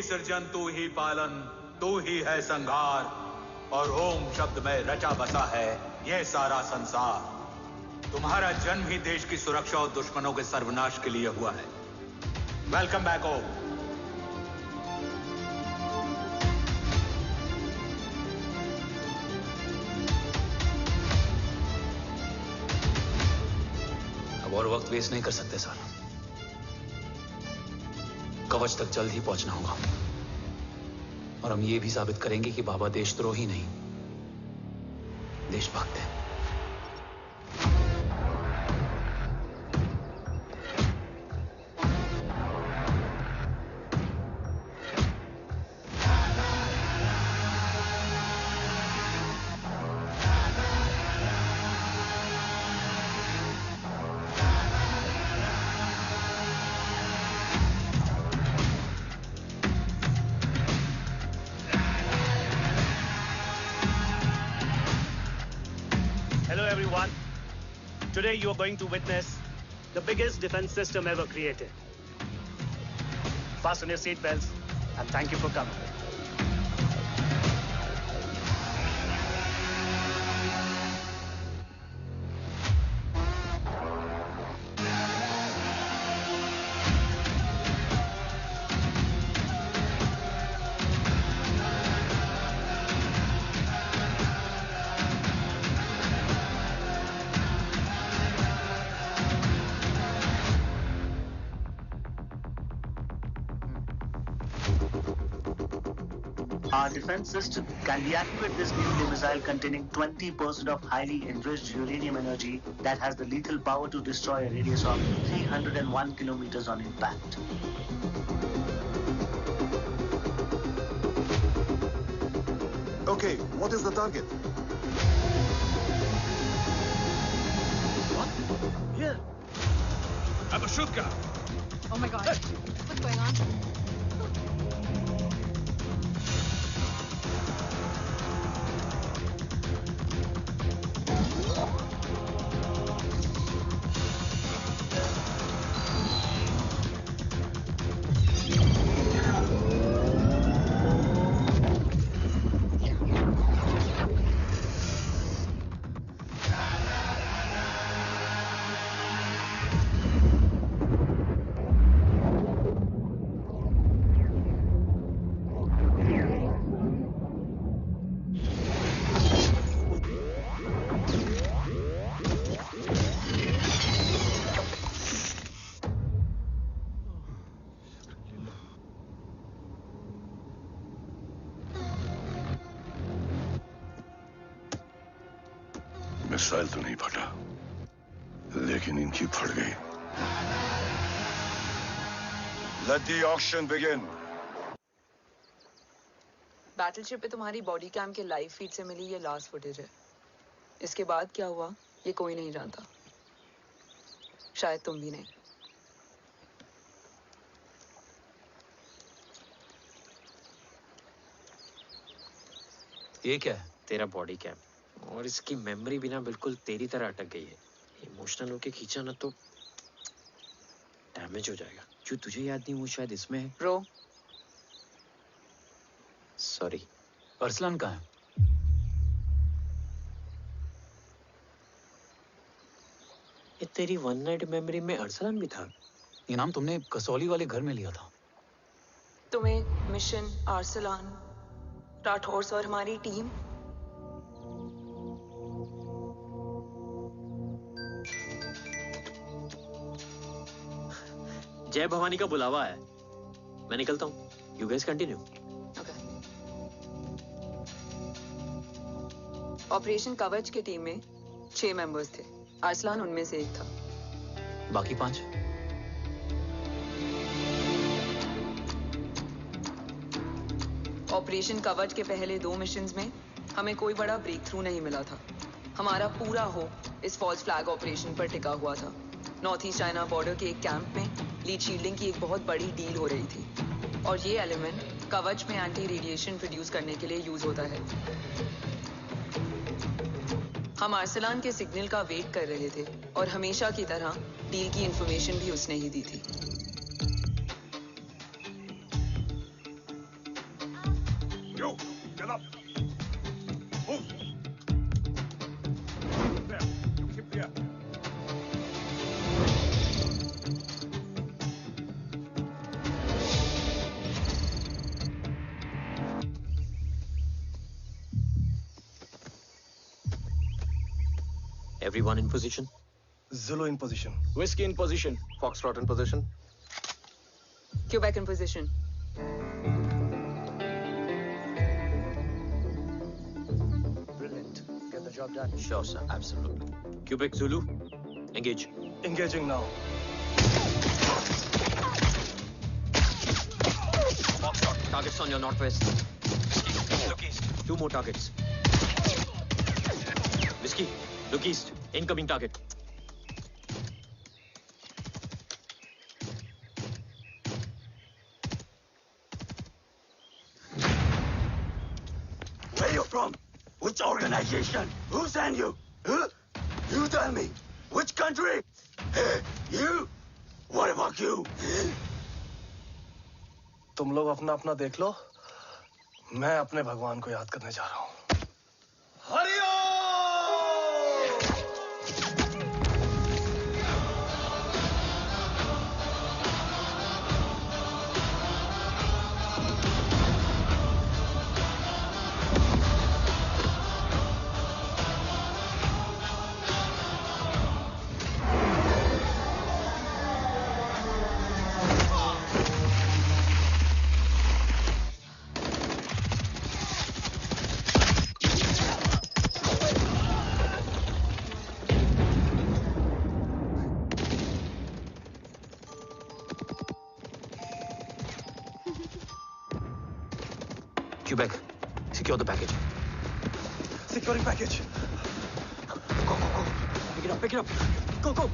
सृजन तू ही पालन, तू ही है संहार, और ओम शब्द में रचा बसा है यह सारा संसार। तुम्हारा जन्म ही देश की सुरक्षा और दुश्मनों के सर्वनाश के लिए हुआ है। वेलकम बैक ओम। अब और वक्त वेस्ट नहीं कर सकते सर। कवच तक जल्द ही पहुंचना होगा और हम ये भी साबित करेंगे कि बाबा देशद्रोही नहीं, देशभक्त है। Today you are going to witness the biggest defense system ever created. Fasten your seat belts and thank you for coming. Our defense system can deactivate this nuclear missile containing 20% of highly enriched uranium energy that has the lethal power to destroy a radius of 301 kilometers on impact. Okay, what is the target? here. I'm a shooter. Oh my god. What's going on? Missile तो नहीं फटा, लेकिन इनकी फट गई। Let the auction begin. Battleship पे तुम्हारी body cam के लाइव फीड से मिली ये लास्ट फुटेज है। इसके बाद क्या हुआ ये कोई नहीं जानता, शायद तुम भी नहीं। ये क्या है? तेरा बॉडी कैम, और इसकी मेमोरी भी ना बिल्कुल तेरी तरह अटक गई है। इमोशनल होके खींचा ना तो डैमेज हो जाएगा। जो तुझे याद नहीं वो शायद इसमें है। रो सॉरी। अरसलान कहाँ है? ये तेरी वन नाइट मेमोरी में अरसलान भी था? ये नाम तुमने कसौली वाले घर में लिया था। तुम्हें मिशन अरसलान राठौर और हमारी टीम जय भवानी का बुलावा है, मैं निकलता हूँ। You guys continue. ऑपरेशन कवच की टीम में 6 मेंबर्स थे, अरसलान उनमें से एक था। बाकी 5? ऑपरेशन कवच के पहले 2 मिशंस में हमें कोई बड़ा ब्रेक थ्रू नहीं मिला था। हमारा पूरा होप इस फॉल्स फ्लैग ऑपरेशन पर टिका हुआ था। नॉर्थ ईस्ट चाइना बॉर्डर के एक कैंप में लीड शील्डिंग की एक बहुत बड़ी डील हो रही थी, और ये एलिमेंट कवच में एंटी रेडिएशन प्रोड्यूस करने के लिए यूज होता है। हम अरसलान के सिग्नल का वेट कर रहे थे, और हमेशा की तरह डील की इंफॉर्मेशन भी उसने ही दी थी। Yo, get up. Move. There. You keep there. Everyone in position? Zulu in position. Whiskey in position. Foxtrot in position. Quebec in position. Brilliant. Get the job done. Sure, sir. Absolutely. Quebec Zulu, engage. Engaging now. Foxtrot, targets on your northwest. Look east. 2 more targets. Whiskey, look east. Incoming target. Where you from? Which organization? Who sent you? Huh? You tell me. Which country? Hey, you? What about you? तुम लोग अपना अपना देख लो, मैं अपने भगवान को याद करने जा रहा हूँ। Quebec, secure the package. Securing package. Go, go, go. Pick it up, pick it up. Go, go.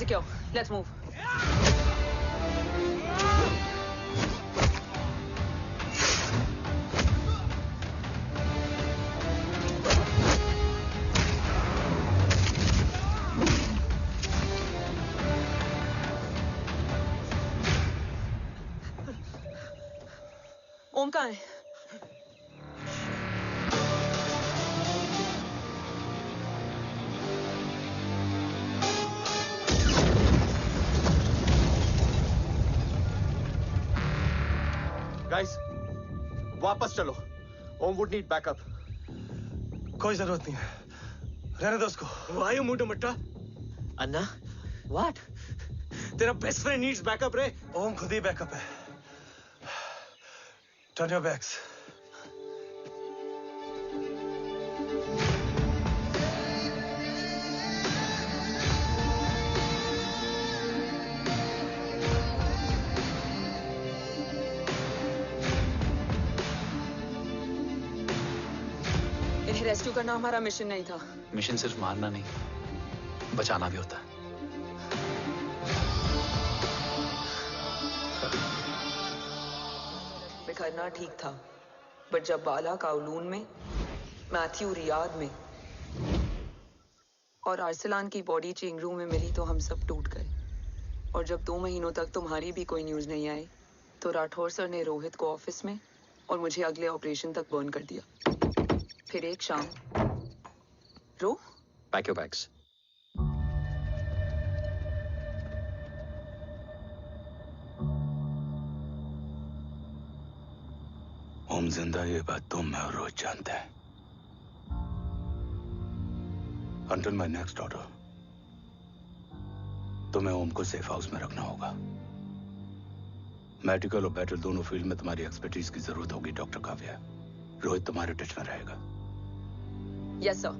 secure. Let's move. ओम कहाँ है? गाइस, वापस चलो। ओम वुड नीड बैकअप। कोई जरूरत नहीं है, रहने दो उसको। Why you Munda Matta? Anna, what? तेरा बेस्ट फ्रेंड नीड्स बैकअप रे। ओम खुद ही बैकअप है। Turn your backs. इन्हें रेस्क्यू करना हमारा मिशन नहीं था। मिशन सिर्फ मारना नहीं, बचाना भी होता है। बिखरना ठीक था, बट जब बाला काउलून में, मैथ्यू रियाद में और अरसलान की बॉडी चेंज रूम में मिली तो हम सब टूट गए। और जब 2 महीनों तक तुम्हारी भी कोई न्यूज नहीं आई तो राठौर सर ने रोहित को ऑफिस में और मुझे अगले ऑपरेशन तक बर्न कर दिया। फिर एक शाम रो पैक योर बैग्स। ओम जिंदा, ये बात तुम मैं और रोहित जानते हैं। Until my next order, तुम्हें ओम को सेफ हाउस में रखना होगा। मेडिकल और बैटल दोनों फील्ड में तुम्हारी एक्सपर्टीज की जरूरत होगी डॉक्टर काव्या। रोहित तुम्हारे टच में रहेगा। Yes sir.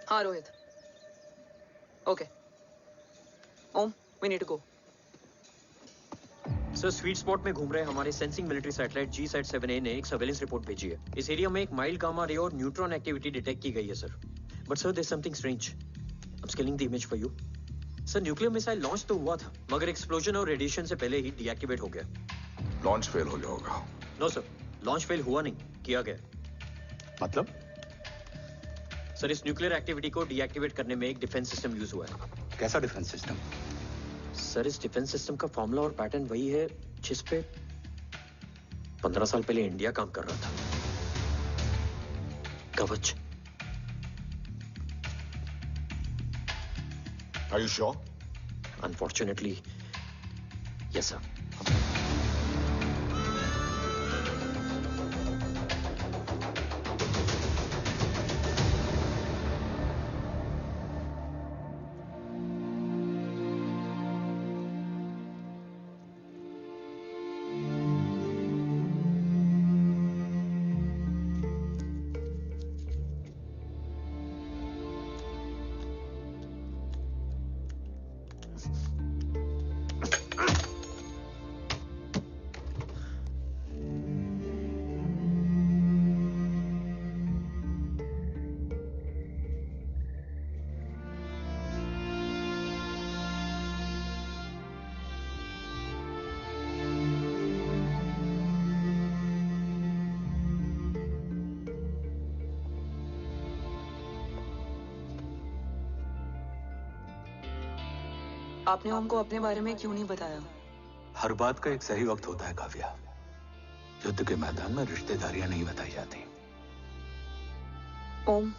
हाँ Rohit. Okay Om, we need to go. Sir, sweet spot में घूम रहे हमारे सेंसिंग मिलिट्री सैटेलाइट G-SAT-7A ने एक सर्वेलेंस रिपोर्ट भेजी है। इस एरिया में एक माइल्ड गामा रे और न्यूट्रॉन एक्टिविटी डिटेक्ट की गई है sir. But sir, there is something strange. I am scaling the image for you. Sir, nuclear missile launch तो हुआ था, मगर एक्सप्लोजन और रेडिएशन से पहले ही डीएक्टिवेट हो गया। लॉन्च फेल हो गया होगा। नो सर, लॉन्च फेल हुआ नहीं, किया गया। मतलब? सर, इस न्यूक्लियर एक्टिविटी को डीएक्टिवेट करने में एक डिफेंस सिस्टम यूज हुआ है। कैसा डिफेंस सिस्टम? सर, इस डिफेंस सिस्टम का फॉर्मूला और पैटर्न वही है जिस पे 15 साल पहले इंडिया काम कर रहा था। कवच। Are you sure? Unfortunately, yes sir. आपने ओम को अपने बारे में क्यों नहीं बताया? हर बात का एक सही वक्त होता है काव्या। युद्ध के मैदान में रिश्तेदारियां नहीं बताई जाती। ओम,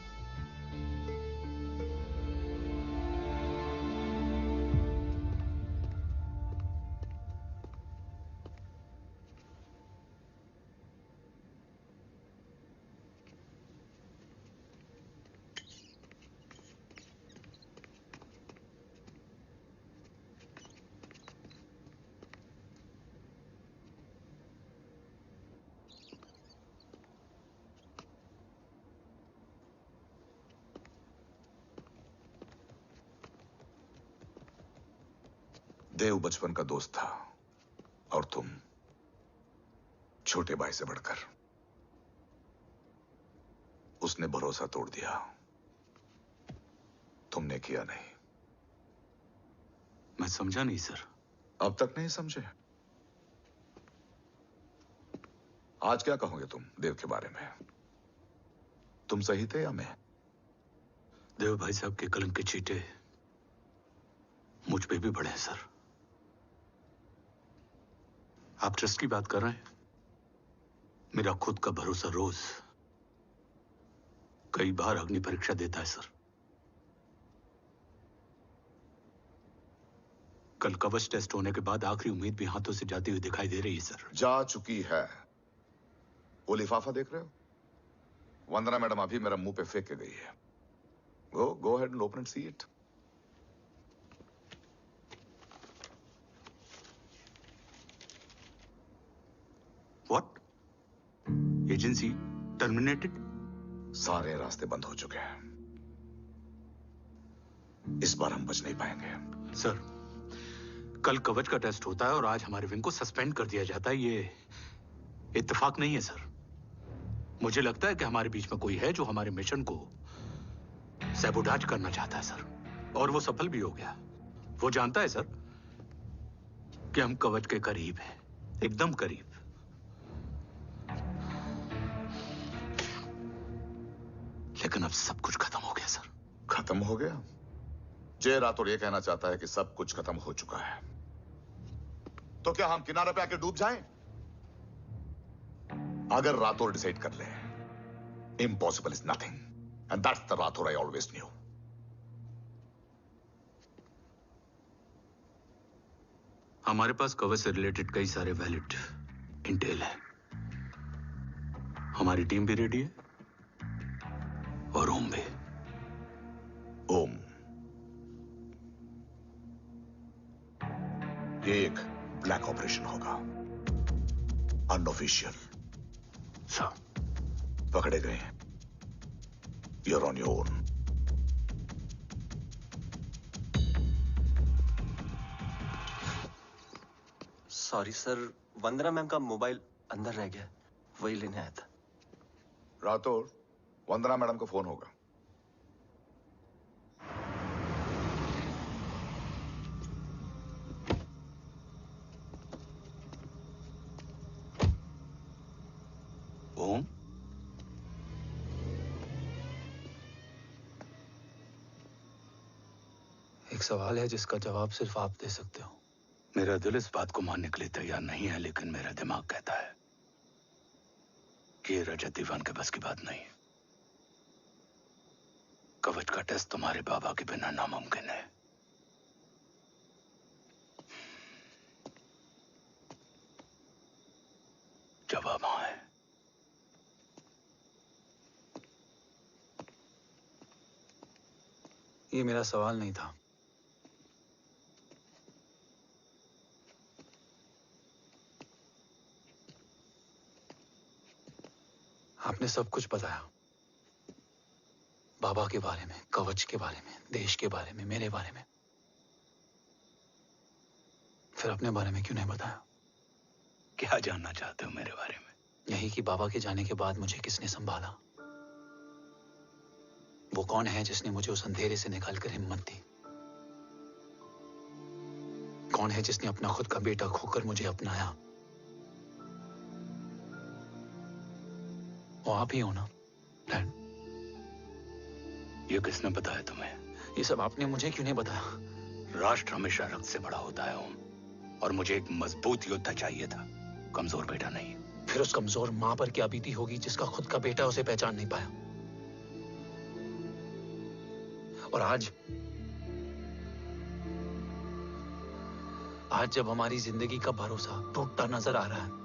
देव बचपन का दोस्त था और तुम छोटे भाई से बढ़कर उसने भरोसा तोड़ दिया। तुमने किया नहीं। मैं समझा नहीं सर। अब तक नहीं समझे? आज क्या कहोगे तुम देव के बारे में? तुम सही थे या मैं? देव भाई साहब के कलंक के चीटे मुझ पे भी बड़े हैं सर। आप ट्रस्ट की बात कर रहे हैं? मेरा खुद का भरोसा रोज कई बार अग्नि परीक्षा देता है सर। कल कवच टेस्ट होने के बाद आखिरी उम्मीद भी हाथों से जाती हुई दिखाई दे रही है सर। जा चुकी है। वो लिफाफा देख रहे हो? वंदना मैडम अभी मेरा मुंह पे फेंक के गई है। गो ahead and open and see it. What? Agency terminated? सारे रास्ते बंद हो चुके हैं। इस बार हम बच नहीं पाएंगे। सर, कल कवच का टेस्ट होता है और आज हमारे विंग को सस्पेंड कर दिया जाता है। ये इत्तेफाक नहीं है सर। मुझे लगता है कि हमारे बीच में कोई है जो हमारे मिशन को सैबोटाज करना चाहता है सर, और वो सफल भी हो गया। वो जानता है सर कि हम कवच के करीब हैं, एकदम करीब। लेकिन अब सब कुछ खत्म हो गया सर। खत्म हो गया? जय राठौर ये कहना चाहता है कि सब कुछ खत्म हो चुका है। तो क्या हम किनारे पे आके डूब जाएं? अगर राठौर डिसाइड कर ले, impossible is nothing, and that's the Rathore I always new. हमारे पास कवच से रिलेटेड कई सारे वैलिड इंटेल है। हमारी टीम भी रेडी है और ओम भी। ओम, ये एक ब्लैक ऑपरेशन होगा, अनऑफिशियल। सर, पकड़े गए, you're on your own. Sorry sir, Vandana ma'am का मोबाइल अंदर रह गया, वही लेने आया था। राठौर, वंदना मैडम को फोन होगा। ओम, एक सवाल है जिसका जवाब सिर्फ आप दे सकते हो। मेरा दिल इस बात को मानने के लिए तैयार नहीं है, लेकिन मेरा दिमाग कहता है कि ये रजत दीवान के बस की बात नहीं है। कवच का टेस्ट तुम्हारे बाबा के बिना नामुमकिन है। जवाब हाँ है। ये मेरा सवाल नहीं था। आपने सब कुछ बताया, बाबा के बारे में, कवच के बारे में, देश के बारे में, मेरे बारे में। फिर अपने बारे में क्यों नहीं बताया? क्या जानना चाहते हो मेरे बारे में? यही कि बाबा के जाने के बाद मुझे किसने संभाला? वो कौन है जिसने मुझे उस अंधेरे से निकालकर हिम्मत दी? कौन है जिसने अपना खुद का बेटा खोकर मुझे अपनाया? वो आप ही हो ना, डैड? ये किसने बताया तुम्हें? ये सब आपने मुझे क्यों नहीं बताया? राष्ट्र हमेशा रक्त से बड़ा होता है ओम, और मुझे एक मजबूत योद्धा चाहिए था, कमजोर बेटा नहीं। फिर उस कमजोर मां पर क्या बीती होगी जिसका खुद का बेटा उसे पहचान नहीं पाया? और आज जब हमारी जिंदगी का भरोसा टूटता नजर आ रहा है,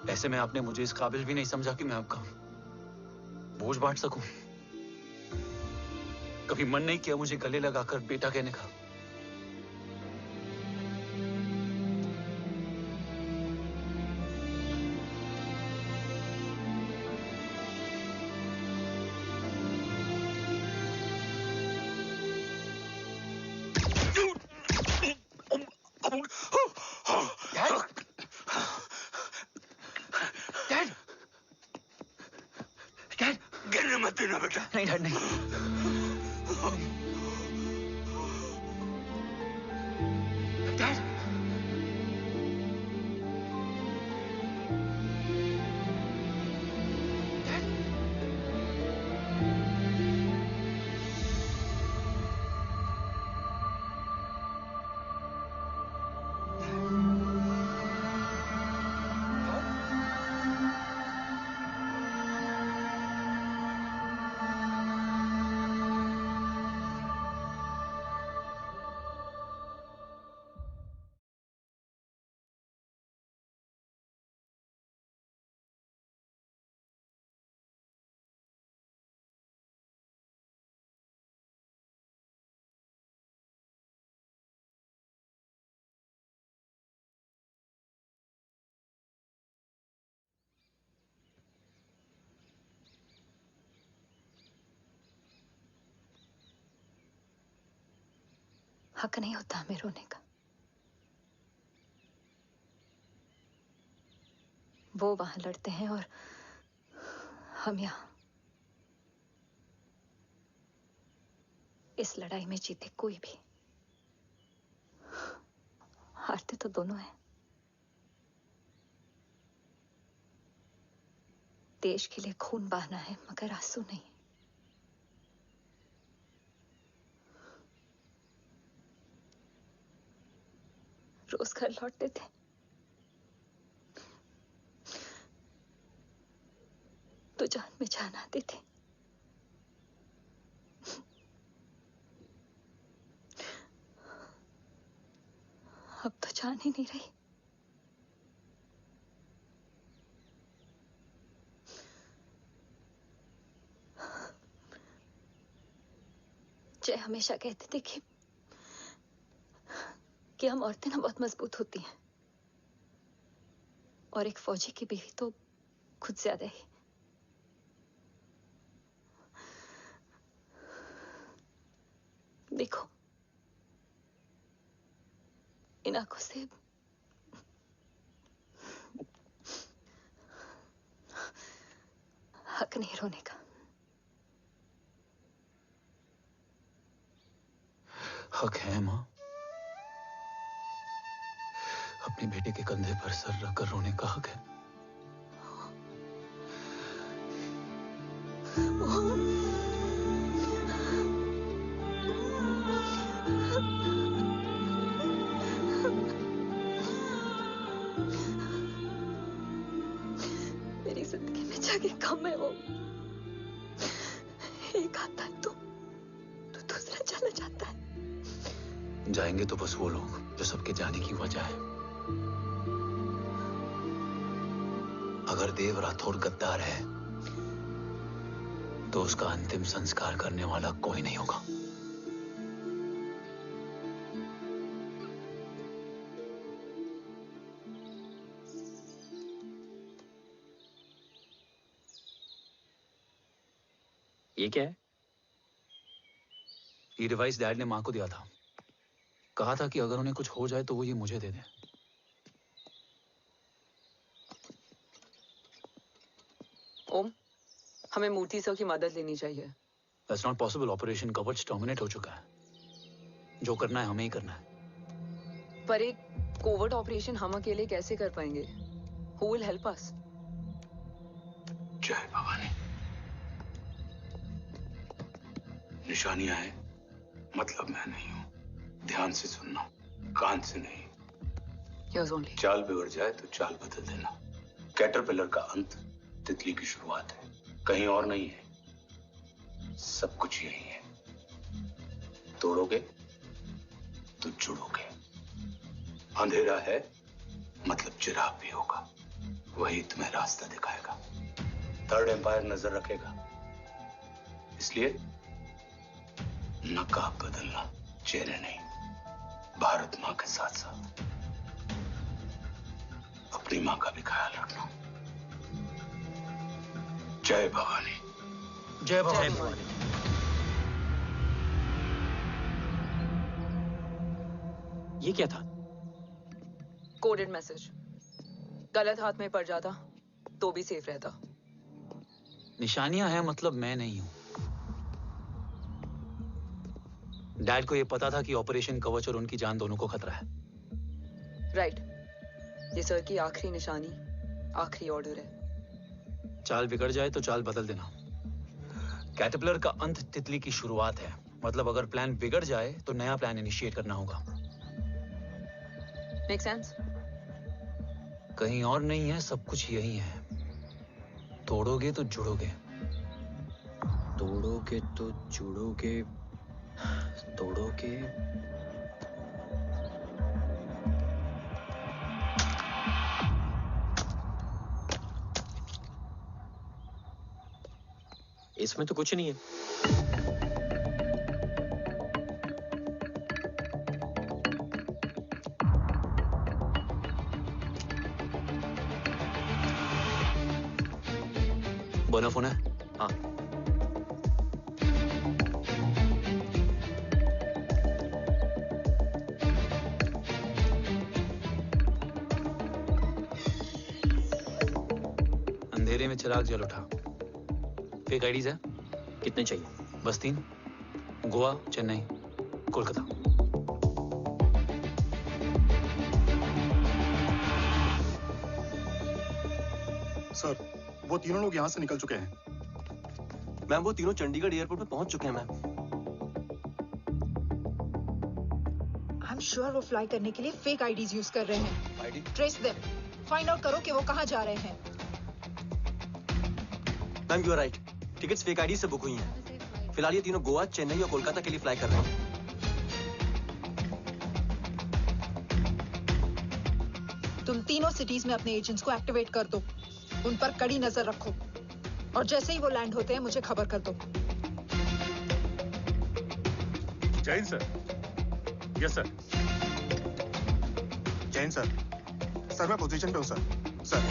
ऐसे में आपने मुझे इस काबिल भी नहीं समझा कि मैं आपका बोझ बांट सकूं। कभी मन नहीं किया मुझे गले लगाकर बेटा कहने का? ना बेटा। नहीं डैड नहीं। डैड हक नहीं होता हमें रोने का। वो वहां लड़ते हैं और हम यहां। इस लड़ाई में जीते कोई भी, हारते तो दोनों हैं। देश के लिए खून बहाना है मगर आंसू नहीं। रोज घर लौटते थे, तो जान में जान आती थी। अब तो जान ही नहीं रही। जय हमेशा कहते थे कि हम औरतें ना बहुत मजबूत होती हैं, और एक फौजी की बीवी तो खुद ज्यादा ही। देखो, इन आंखों से हक नहीं रोने का। हक है मां। अपने बेटे के कंधे पर सर रखकर रोने का हक है। मेरी जिंदगी में जगह कम है वो। एक आता है तो दूसरा चला जाता है। जाएंगे तो बस वो लोग जो सबके जाने की वजह है। अगर देव राठौर गद्दार है तो उसका अंतिम संस्कार करने वाला कोई नहीं होगा। ये क्या है? ये डिवाइस डैड ने मां को दिया था। कहा था कि अगर उन्हें कुछ हो जाए तो वो ये मुझे दे दें। ओम, हमें मूर्ति सर की मदद लेनी चाहिए। That's not possible. ऑपरेशन कवच टर्मिनेट हो चुका है। जो करना है हमें ही करना है। पर एक कोवर्ट ऑपरेशन हम अकेले कैसे कर पाएंगे? Who will help us? जय भवानी। निशानियां हैं, मतलब मैं नहीं हूं। ध्यान से सुनना, कान से नहीं। Here's only. चाल बिगड़ जाए तो चाल बदल देना। कैटरपिलर का अंत तितली की शुरुआत है, कहीं और नहीं है। सब कुछ यही है। तोड़ोगे तो जुड़ोगे। अंधेरा है मतलब चिराग भी होगा, वही तुम्हें रास्ता दिखाएगा। थर्ड एम्पायर नजर रखेगा, इसलिए नकाब बदलना, चेहरे नहीं। भारत मां के साथ साथ अपनी मां का भी ख्याल रखना। जय भवानी। जय भवानी। ये क्या था? Coded message. गलत हाथ में पड़ जाता तो भी सेफ रहता। निशानियां हैं मतलब मैं नहीं हूं। डैड को ये पता था कि ऑपरेशन कवच और उनकी जान दोनों को खतरा है। राइट। ये सर की आखिरी निशानी, आखिरी ऑर्डर है। चाल बिगड़ जाए तो चाल बदल देना। कैटरपिलर का अंत तितली की शुरुआत है। मतलब अगर प्लान बिगड़ जाए तो नया प्लान इनिशिएट करना होगा। Make sense? कहीं और नहीं है, सब कुछ यही है। तोड़ोगे तो जुड़ोगे। तोड़ोगे तो जुड़ोगे। तोड़ोगे। इसमें तो कुछ नहीं है। बोना फोन है? हाँ। अंधेरे में चिराग जल उठा। फेक आईडीज है? कितने चाहिए? बस 3। गोवा, चेन्नई, कोलकाता। सर, वो तीनों लोग यहाँ से निकल चुके हैं। मैम, वो तीनों चंडीगढ़ एयरपोर्ट पे पहुंच चुके हैं मैम। आई एम श्योर वो फ्लाई करने के लिए फेक आईडीज यूज कर रहे हैं। ID? Trace them. Find out करो कि वो कहाँ जा रहे हैं। Ma'am, you are right. Tickets fake ID से बुक हुई हैं। फिलहाल ये तीनों गोवा, चेन्नई और कोलकाता के लिए फ्लाई कर रहे हैं। तुम तीनों सिटीज में अपने एजेंट्स को एक्टिवेट कर दो। उन पर कड़ी नजर रखो और जैसे ही वो लैंड होते हैं मुझे खबर कर दो। Jain sir. Yes sir. Jain sir. Sir मैं पोजीशन पे हूँ सर। सर।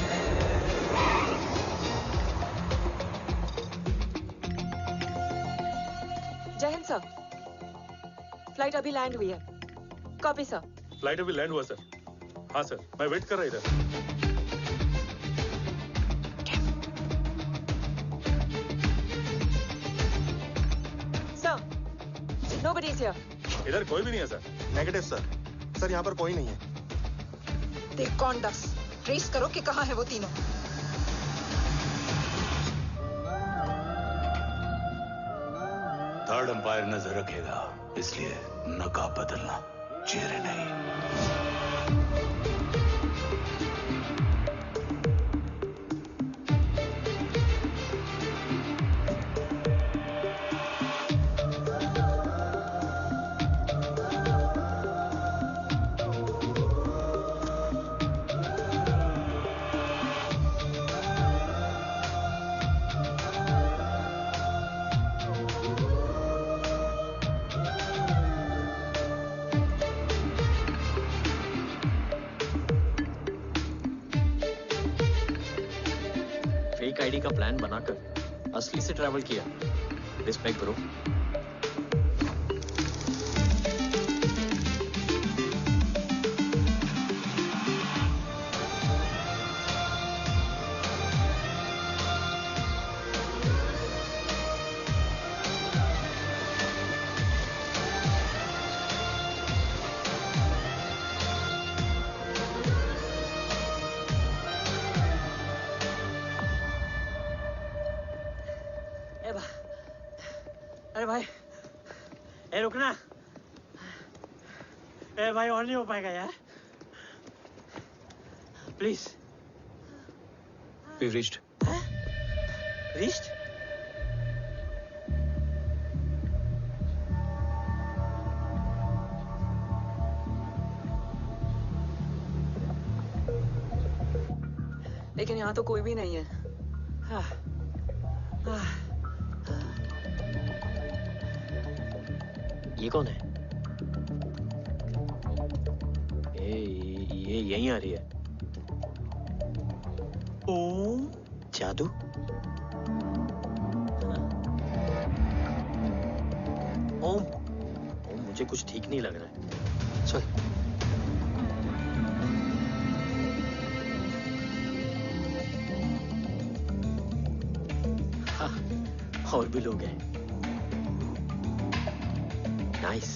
जय हिंद सर। फ्लाइट अभी लैंड हुई है। Copy sir. फ्लाइट अभी लैंड हुआ सर। हाँ सर, मैं वेट कर रहा इधर। Nobody is here. इधर कोई भी नहीं है सर। Negative sir. सर यहाँ पर कोई नहीं है। देख कौन दस। ट्रेस करो कि कहाँ है वो तीनों। थर्ड अंपायर नजर रखेगा, इसलिए नकाब बदलना, चेहरे नहीं। आईडी का प्लान बनाकर असली से ट्रैवल किया। Respect bro. अरे भाई, ए रुकना। ए भाई और नहीं हो पाएगा यार। प्लीज। We've reached. Reached? लेकिन यहाँ तो कोई भी नहीं है। ये कौन है? ये यहीं आ रही है। ओम जादू? ओम मुझे कुछ ठीक नहीं लग रहा है। चल। हाँ, और भी लोग हैं। नाइस।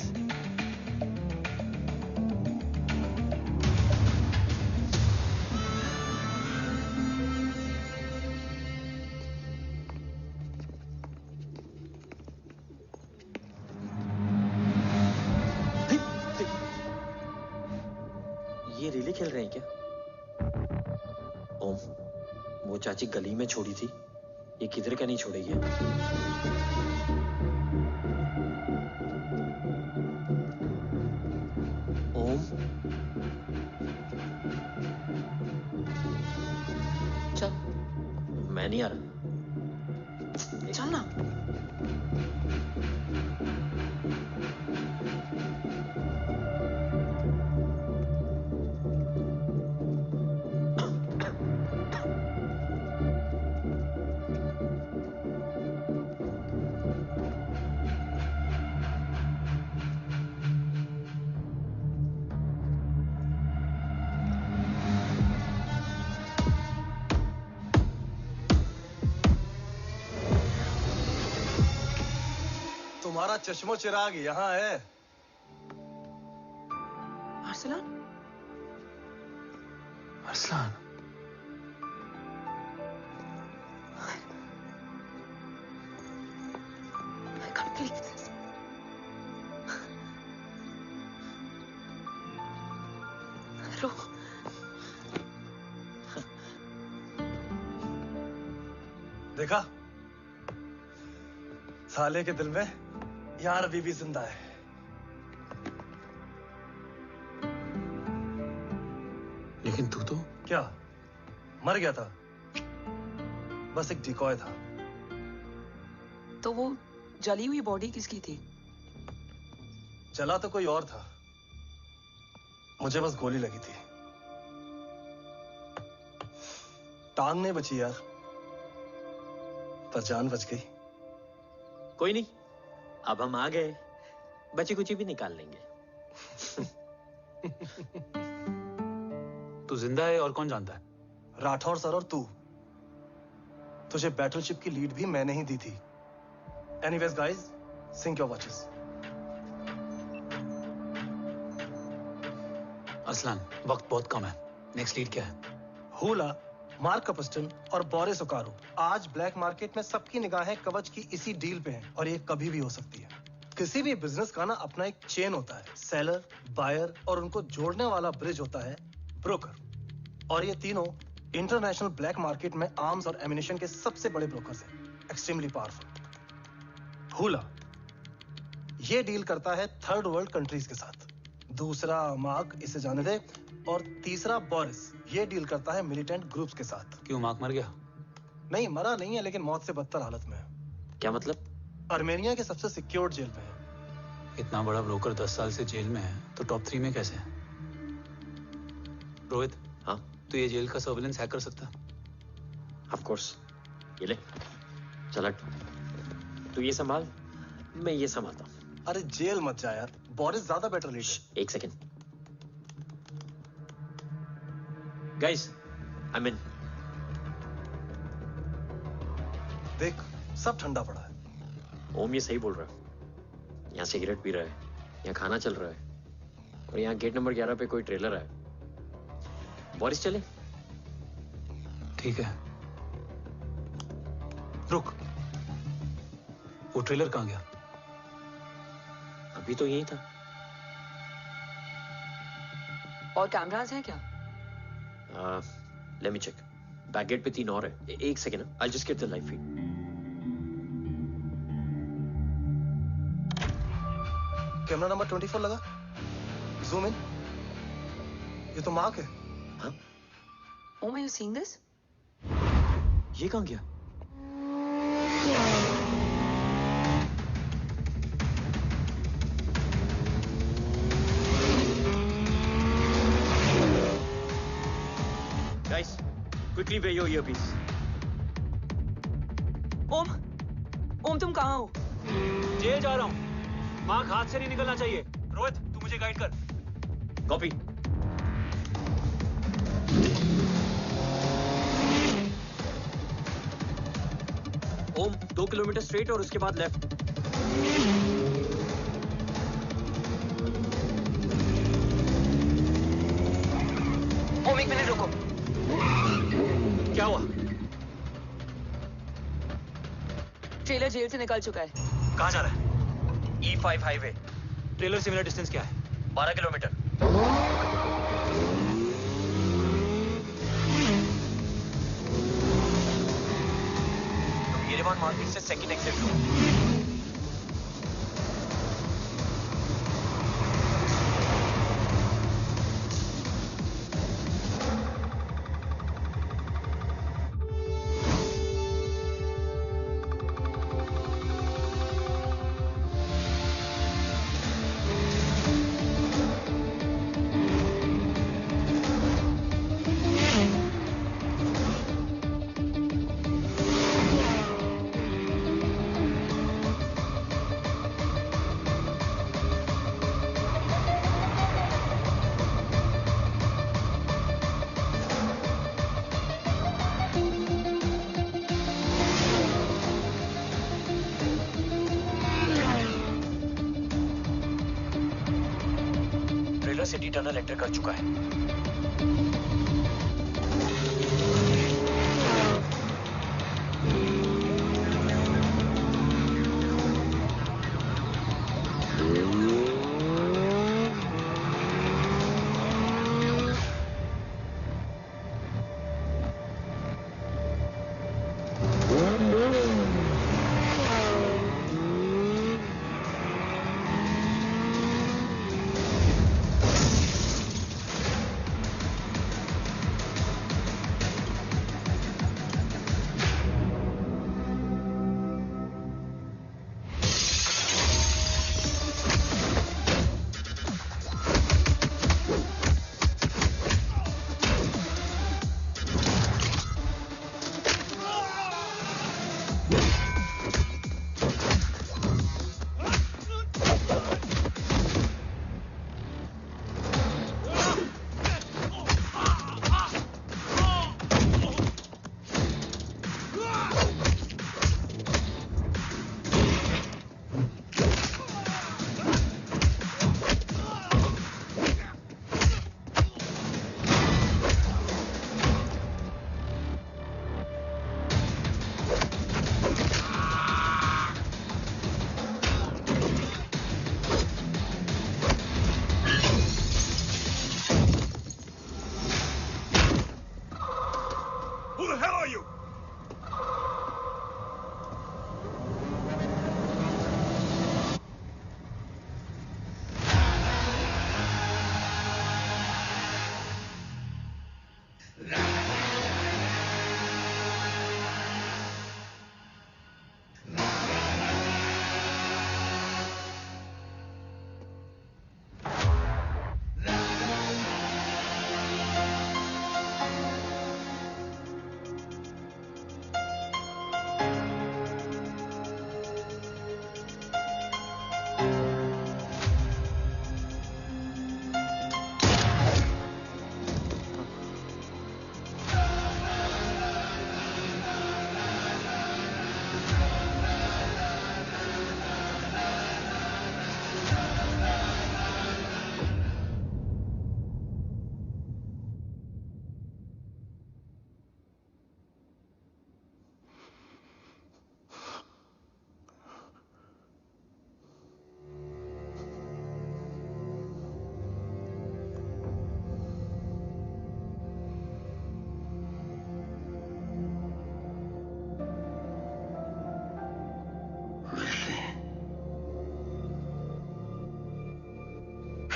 ये रिले खेल रहे हैं क्या? ओम, वो चाची गली में छोड़ी थी, ये किधर का नहीं छोड़ेगी। ओम, चल। मैं नहीं आ रहा। चल ना। तुम्हारा चश्मो चिराग यहाँ है। Arsalan? Arsalan, I can't believe this. रो। देखा, साले के दिल में यार अभी भी जिंदा है। लेकिन तू तो क्या मर गया था? बस एक डिकॉय था। तो वो जली हुई बॉडी किसकी थी? जला तो कोई और था, मुझे बस गोली लगी थी। टांग नहीं बची यार, पर जान बच गई। कोई नहीं, अब हम आ गए, बची कुची भी निकाल लेंगे। तू जिंदा है और कौन जानता है? राठौर सर और तू। तुझे बैटलशिप की लीड भी मैंने ही दी थी। Anyways guys, sync your watches. Arsalan, वक्त बहुत कम है, नेक्स्ट लीड क्या है? हुला, मार्क कपस्टन और बोरिस ओकारो आज ब्लैक मार्केट में सबकी निगाहें कवच की इसी डील पे हैं और ये कभी भी हो सकती है। किसी भी बिजनेस का ना अपना एक चेन होता है, सेलर, बायर और उनको जोड़ने वाला ब्रिज होता है ब्रोकर। और ये तीनों इंटरनेशनल ब्लैक मार्केट में आर्म्स और एमिनेशन के सबसे बड़े ब्रोकर्स हैं, एक्सट्रीमली पावरफुल। हुला ये डील करता है थर्ड वर्ल्ड कंट्रीज के साथ, दूसरा मार्क, इसे जाने दे, और तीसरा बोरिस ये डील करता है मिलिटेंट ग्रुप्स के साथ। क्यों, मार्क मर गया? नहीं, मरा नहीं है, लेकिन मौत से बदतर हालत में है। क्या मतलब? आर्मेनिया के सबसे सिक्योर्ड जेल में है। इतना बड़ा ब्रोकर 10 साल से जेल में है, तो टॉप 3 में कैसे है? रोहित, हाँ? तो ये जेल का सर्विलेंस हैक कर सकता? Of course. ये ले, चल तू ये संभाल, मैं ये संभालता हूँ। अरे जेल मत जा यार, बोरिस ज्यादा बेटर लीडर। एक सेकेंड गाइस, आई मीन देख, सब ठंडा पड़ा है। ओम ये सही बोल रहा है। यहाँ सिगरेट पी रहा है, यहाँ खाना चल रहा है, और यहाँ गेट नंबर 11 पे कोई ट्रेलर है। बोरिस चले? ठीक है, रुक, वो ट्रेलर कहाँ गया? अभी तो यही था। और कैमरास हैं क्या? Let me check. Back gate पे 3 और है। एक second, I just get the live feed. Camera number 24 लगा, जूम इन। ये तो मार्क है। हाँ? Om, are you seeing this? ये कहाँ गया? Guys, quickly wear your earpiece. ओम तुम कहाँ हो? जेल जा रहा हूँ। मार्क हाथ से नहीं निकलना चाहिए। रोहित, तू मुझे गाइड कर। कॉपी। ओम 2 किलोमीटर स्ट्रेट और उसके बाद लेफ्ट। तुम 1 मिनट रुको। क्या हुआ? ट्रेलर जेल से निकल चुका है। कहाँ जा रहा है? E5 highway. ट्रेलर से मेरा डिस्टेंस क्या है? 12 किलोमीटर। तुम येरेवान मार्केट से सेकंड एग्जिट लो। सिटी टनल एंटर कर चुका है।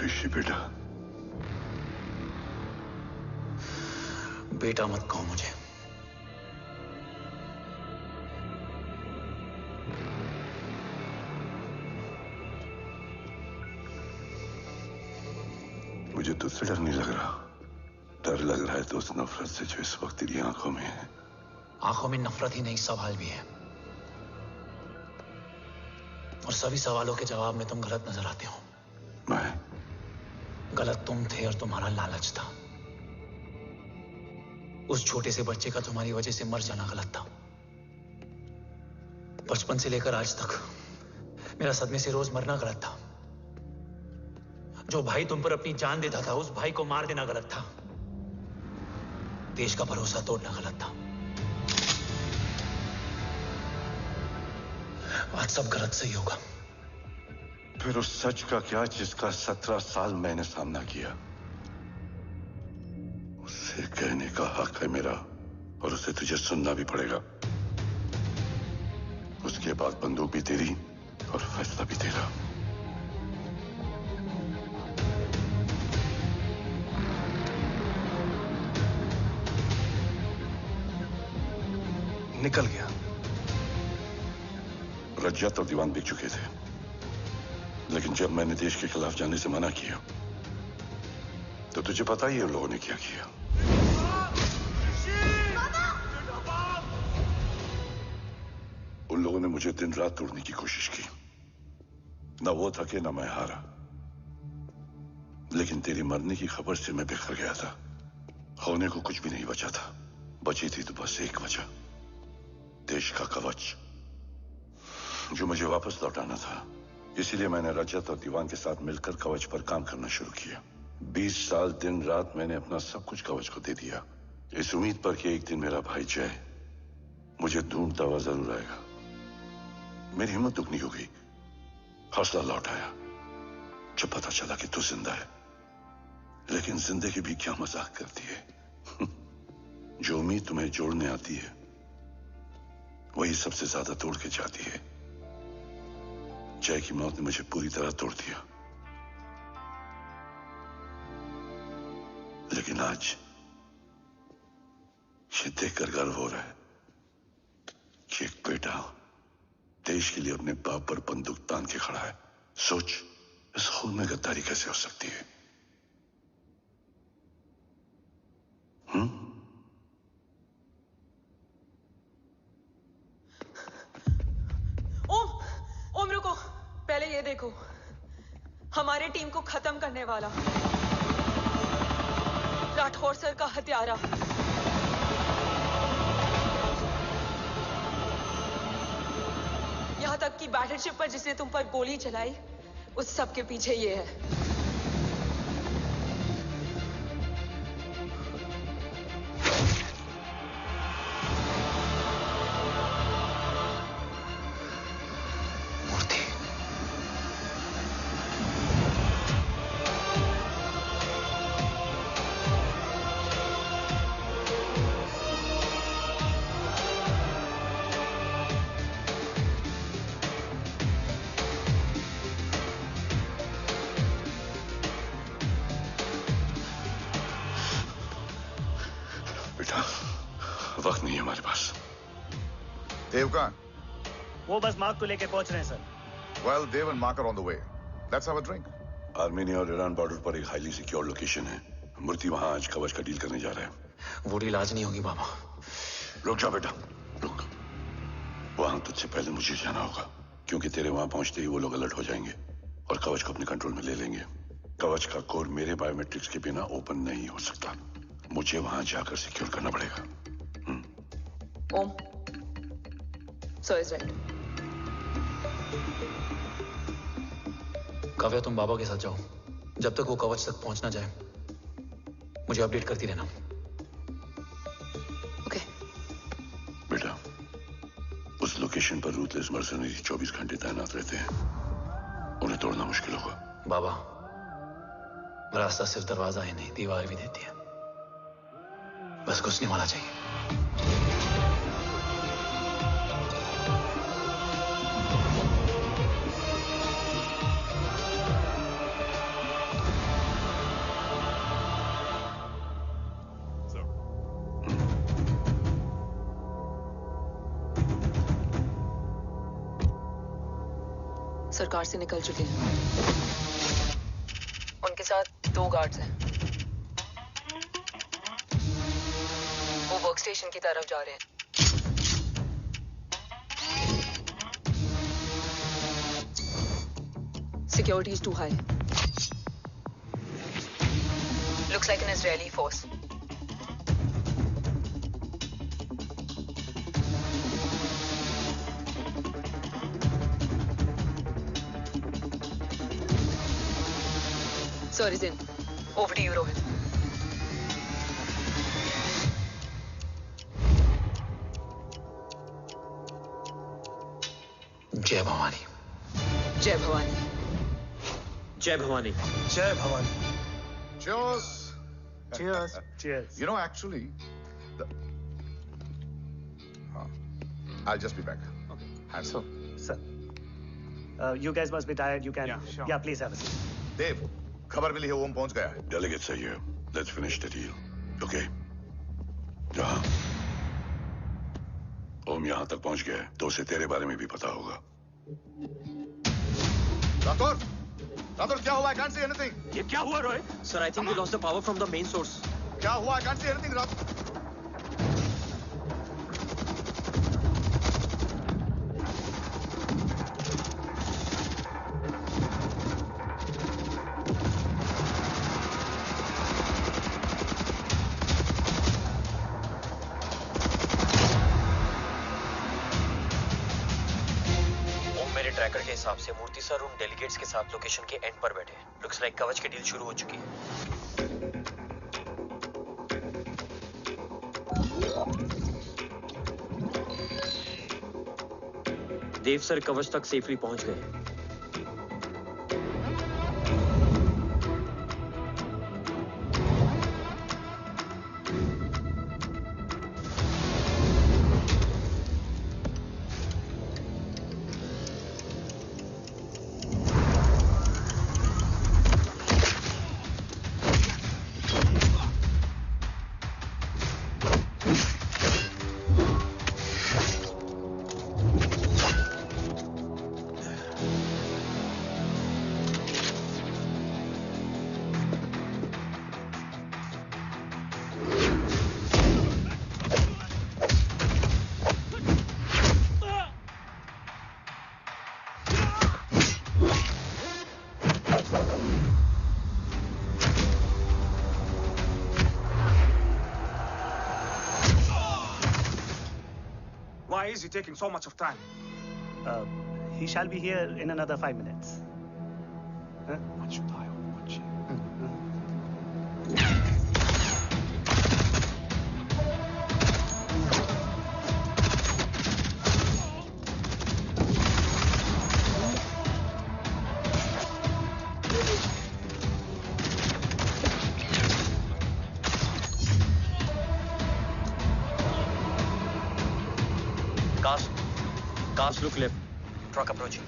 ऋषि बेटा, बेटा मत कहो मुझे। मुझे तुझसे डर नहीं लग रहा। डर लग रहा है तो उस नफरत से जो इस वक्त तेरी आंखों में है। आंखों में नफरत ही नहीं, सवाल भी है, और सभी सवालों के जवाब में तुम गलत नजर आते हो। मैं गलत तुम थे और तुम्हारा लालच था। उस छोटे से बच्चे का तुम्हारी वजह से मर जाना गलत था। बचपन से लेकर आज तक मेरा सदमे से रोज मरना गलत था। जो भाई तुम पर अपनी जान देता था, उस भाई को मार देना गलत था। देश का भरोसा तोड़ना गलत था। आज सब गलत सही होगा। फिर उस सच का क्या जिसका 17 साल मैंने सामना किया? उसे कहने का हक है मेरा, और उसे तुझे सुनना भी पड़ेगा। उसके बाद बंदूक भी तेरी और फैसला भी तेरा। निकल गया। रज्जत और दीवान बिक चुके थे, लेकिन जब मैंने देश के खिलाफ जाने से मना किया तो तुझे पता ही है उन लोगों ने क्या किया। उन लोगों ने मुझे दिन रात तोड़ने की कोशिश की। ना वो थके ना मैं हारा, लेकिन तेरी मरने की खबर से मैं बिखर गया था। होने को कुछ भी नहीं बचा था। बची थी तो बस एक वजह, देश का कवच, जो मुझे वापस लौटाना था। इसीलिए मैंने रजत और दीवान के साथ मिलकर कवच पर काम करना शुरू किया। 20 साल दिन रात मैंने अपना सब कुछ कवच को दे दिया, इस उम्मीद पर कि एक दिन मेरा भाई जय मुझे ढूंढता हुआ जरूर आएगा। मेरी हिम्मत दुगनी हो गई, हौसला लौट आया जब पता चला कि तू जिंदा है। लेकिन जिंदगी भी क्या मजाक करती है। जो उम्मीद तुम्हें जोड़ने आती है वही सबसे ज्यादा तोड़ के जाती है। जय की मौत ने मुझे पूरी तरह तोड़ दिया, लेकिन आज ये देखकर गर्व हो रहा है कि एक बेटा देश के लिए अपने बाप पर बंदूक तान के खड़ा है। सोच, इस खून में गद्दारी कैसे हो सकती है? ओम रुको, पहले ये देखो, हमारे टीम को खत्म करने वाला राठौर सर का हत्यारा। यहां तक कि बैटलशिप पर जिसने तुम पर गोली चलाई, उस सब के पीछे ये है। वक्त नहीं है हमारे पास। Dev Khan. वो बस मार्क को लेके पहुंच रहे हैं sir. Well, Dev and Mark are on the way. Let's have a drink. Armenia और ईरान बॉर्डर पर एक हाईली सिक्योर लोकेशन है। मूर्ति वहां आज कवच का डील करने जा रहा है। वो डील आज नहीं होगी बाबा। रुक जा बेटा, रुक। वहां तुझसे पहले मुझे जाना होगा, क्योंकि तेरे वहां पहुंचते ही वो लोग अलर्ट हो जाएंगे और कवच को अपने कंट्रोल में ले लेंगे। कवच का कोड मेरे बायोमेट्रिक्स के बिना ओपन नहीं हो सकता। मुझे वहां जाकर सिक्योर करना पड़ेगा। ओम, सर इज राइट। काव्या, तुम बाबा के साथ जाओ। जब तक वो कवच तक पहुंच ना जाए मुझे अपडेट करती रहना। ओके। बेटा, उस लोकेशन पर रूथलेस मर्सनरी 24 घंटे तैनात रहते हैं। उन्हें तोड़ना मुश्किल होगा। बाबा, रास्ता सिर्फ दरवाजा ही नहीं, दीवार भी देती है। बस घुसने वाला चाहिए। सरकार से निकल चुके हैं। उनके साथ 2 गार्ड्स हैं। वो वर्क स्टेशन की तरफ जा रहे हैं। Security is too high. Looks like an Israeli force. Sir is in. Over to you, Rohit. जय भवानी। जय भवानी। जय भवानी। जय Bhavani. Cheers. Cheers. Cheers. You know, actually, I'll just be back. Okay. Hands up. Sir. You guys must be tired. You can. Yeah, sure. Yeah, please have a seat. Dave, खबर मिली है ओम पहुंच गया है। Delegate सही है। Let's finish the deal. Okay. जहाँ ओम यहाँ तक पहुंच गया है, तो उसे तेरे बारे में भी पता होगा। राठौर क्या हुआ? I can't see anything. ये क्या हुआ Rohit? Sir, I think we lost the power from the main source. क्या हुआ? I can't see anything, Rathore. Tracker के हिसाब से मूर्ति सर उन डेलीगेट्स के साथ लोकेशन के एंड पर बैठे। लुक्स लाइक कवच की डील शुरू हो चुकी है। देव सर कवच तक सेफली पहुंच गए। Why is he taking so much of time? He shall be here in another 5 minutes. Huh? What should I watch? Cars look left. Truck approaching.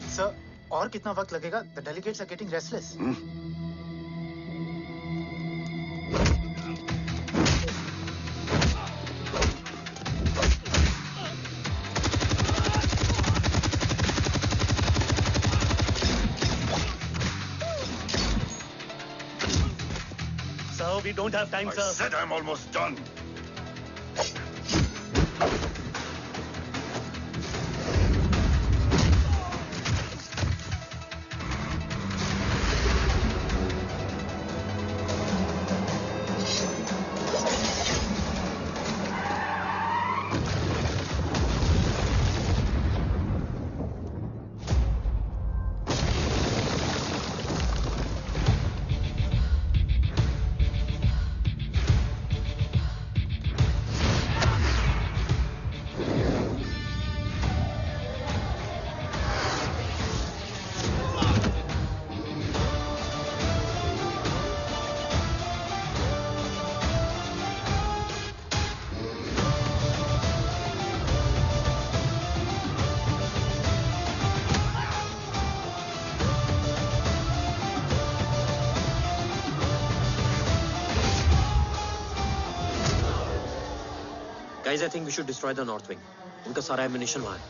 Sir, और कितना वक्त लगेगा? The delegates are getting restless. We don't have time, sir. I said I'm almost done. Guys, I think we should destroy the north wing. उनका सारा ammunition वहाँ है।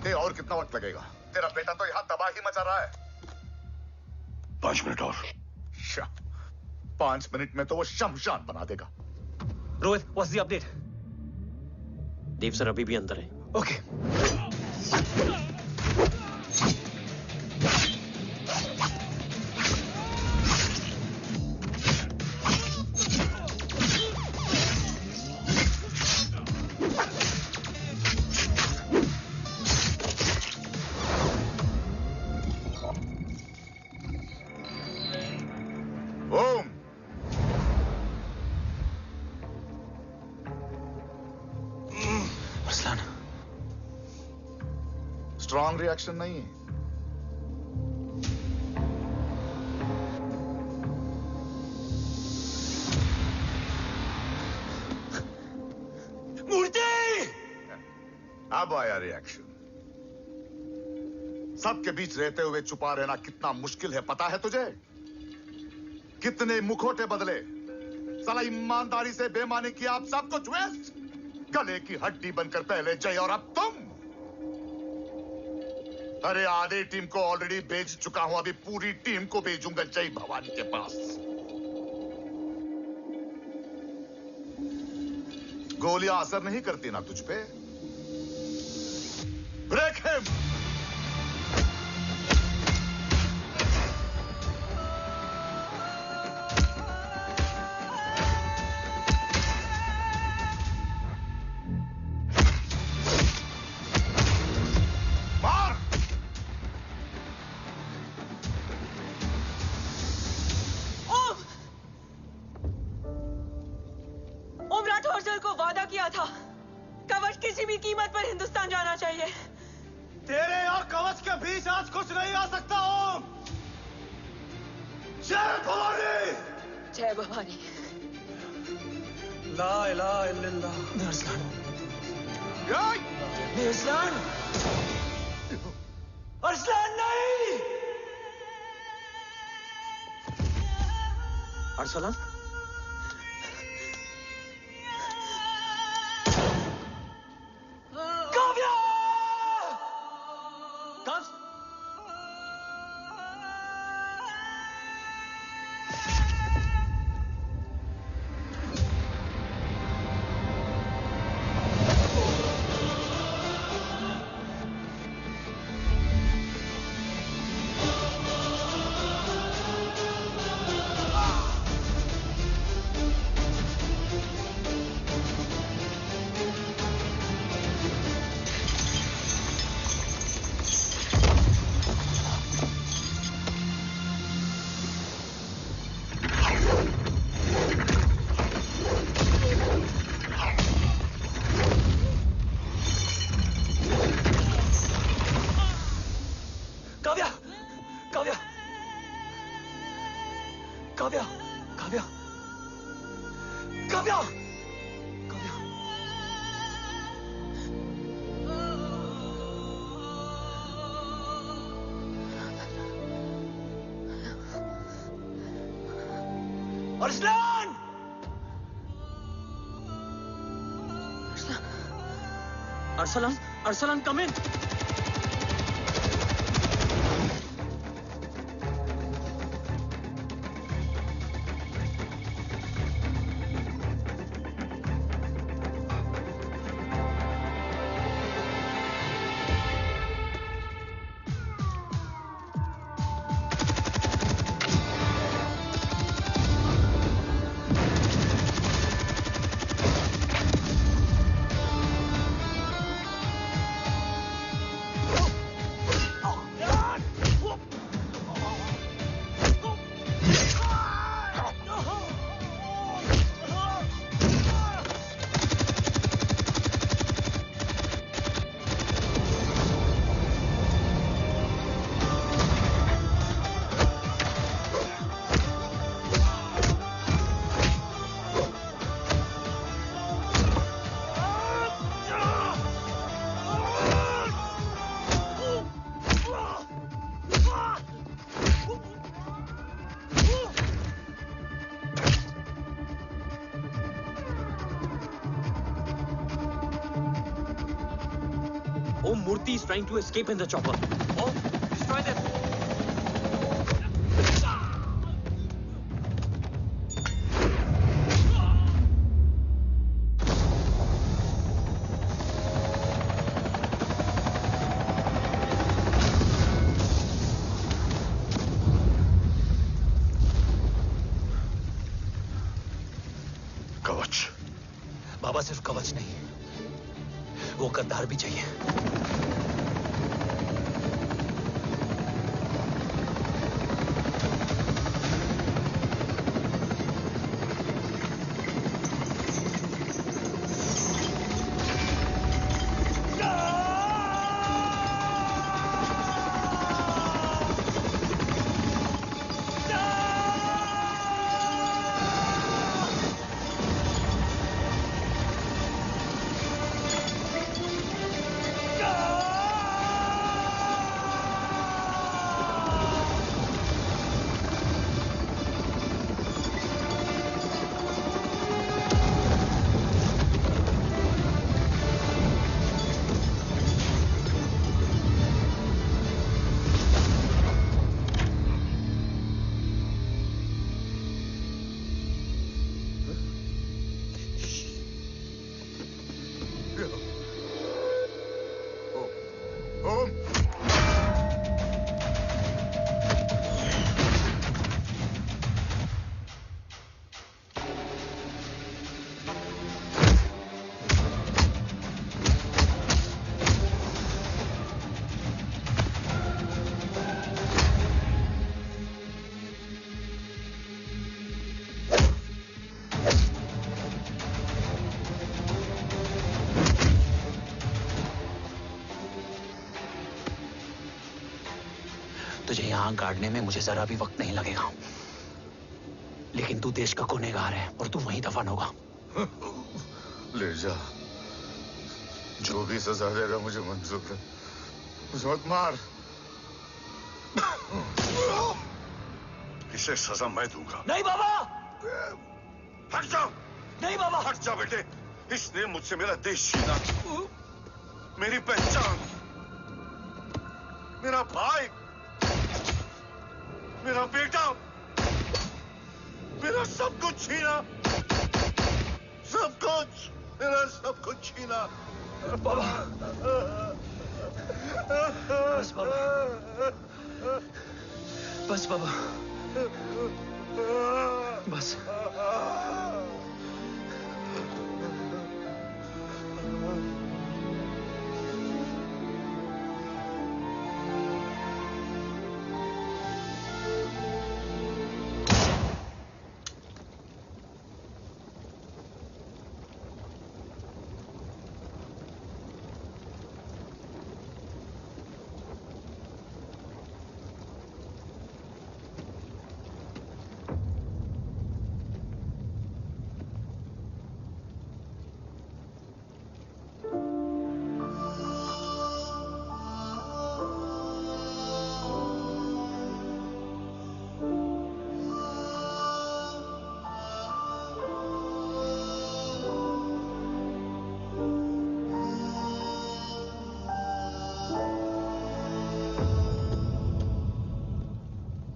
देव और कितना वक्त लगेगा? तेरा बेटा तो यहाँ तबाही मचा रहा है। 5 मिनट और। 5 मिनट में तो वो शमशान बना देगा। Rohit, what's the update? Dev sir अभी भी अंदर है। Okay. स्ट्रांग रिएक्शन नहीं है। अब आया रिएक्शन। सबके बीच रहते हुए छुपा रहना कितना मुश्किल है पता है तुझे? कितने मुखौटे बदले, साला ईमानदारी से बेईमानी किया, आप सब कुछ वेस्ट। गले की हड्डी बनकर पहले जय और अब तुम। अरे आधे टीम को ऑलरेडी भेज चुका हूं, अभी पूरी टीम को भेजूंगा जय भवानी के पास। गोलियां असर नहीं करती ना तुझ पे? Break him! मार! ओम राठौर सर को वादा किया था, कवच किसी भी कीमत पर हिंदुस्तान जाना चाहिए। तेरे और कवच के बीच आज कुछ नहीं आ सकता ओम। जय भवानी! जय भवानी। ला इलाहा इल्लल्लाह। अरसलान। अरसलान! अरसलान नहीं! Arsalan? Arsalan! Arsalan, Arsalan, come in. Om Murthy is trying to escape in the chopper. Oh, destroy them. कवच। बाबा सिर्फ कवच नहीं, वो गद्दार भी चाहिए। टांग काटने में मुझे जरा भी वक्त नहीं लगेगा। लेकिन तू देश का गुनहगार है और तू वहीं दफन होगा। ले जा, जो भी सजा देगा मुझे मंजूर है। मुझे मत मार। इसे सजा मैं दूंगा। नहीं बाबा, हट जाओ। नहीं बाबा, हट जा बेटे। इसने मुझसे मेरा देश छीना, मेरी पहचान, मेरा भाई, मेरा बेटा, मेरा सब कुछ छीना, सब कुछ, मेरा सब कुछ छीना। बाबा, बस बाबा, बस बाबा, बस।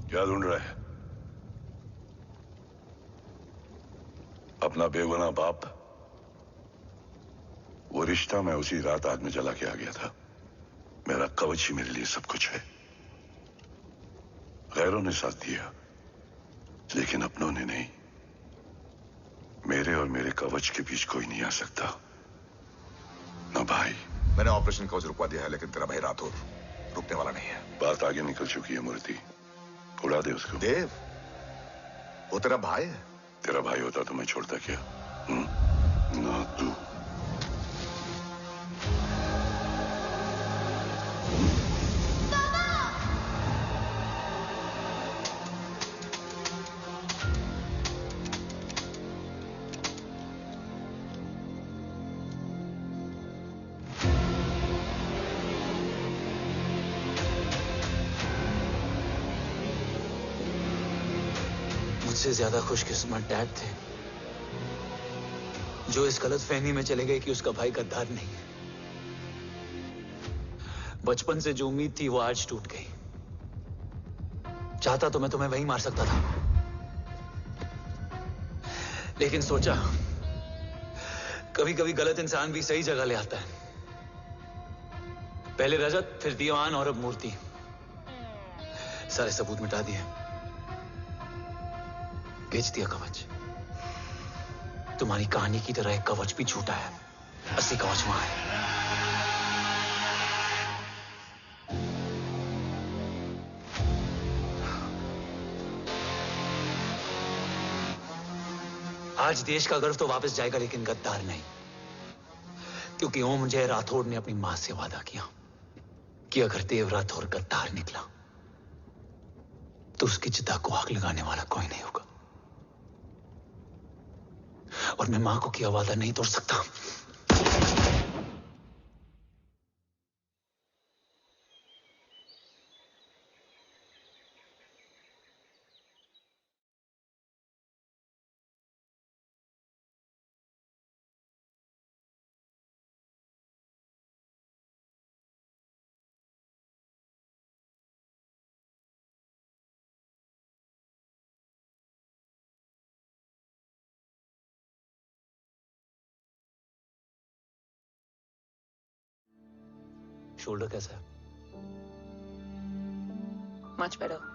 क्या ढूंढ रहा है? अपना बेगुनाह बाप। वो रिश्ता मैं उसी रात आग में जला के आ गया था। मेरा कवच ही मेरे लिए सब कुछ है। गैरों ने साथ दिया, लेकिन अपनों ने नहीं। मेरे और मेरे कवच के बीच कोई नहीं आ सकता। ना भाई। मैंने ऑपरेशन कवच रुकवा दिया है, लेकिन तेरा भाई राठौर रुकने वाला नहीं है। बात आगे निकल चुकी है मूर्ति। उड़ा दे उसको। देव, वो तेरा भाई है। तेरा भाई होता तो मैं छोड़ता क्या? ना तू। मुझसे ज्यादा खुशकिस्मत डैड थे, जो इस गलतफहमी में चले गए कि उसका भाई गद्दार नहीं है। बचपन से जो उम्मीद थी वो आज टूट गई। चाहता तो मैं तुम्हें वहीं मार सकता था, लेकिन सोचा कभी कभी गलत इंसान भी सही जगह ले आता है। पहले रजत, फिर दीवान और अब मूर्ति। सारे सबूत मिटा दिए, बेच दिया कवच। तुम्हारी कहानी की तरह एक कवच भी झूठा है, असली कवच वहां है। आज देश का गर्व तो वापस जाएगा, लेकिन गद्दार नहीं। क्योंकि ओम जय राठौड़ ने अपनी मां से वादा किया कि अगर देव राठौड़ गद्दार निकला तो उसकी चिता को आग लगाने वाला कोई नहीं होगा। और मैं मां को किया वादा नहीं तोड़ सकता। शोल्डर कैसा है? Much better.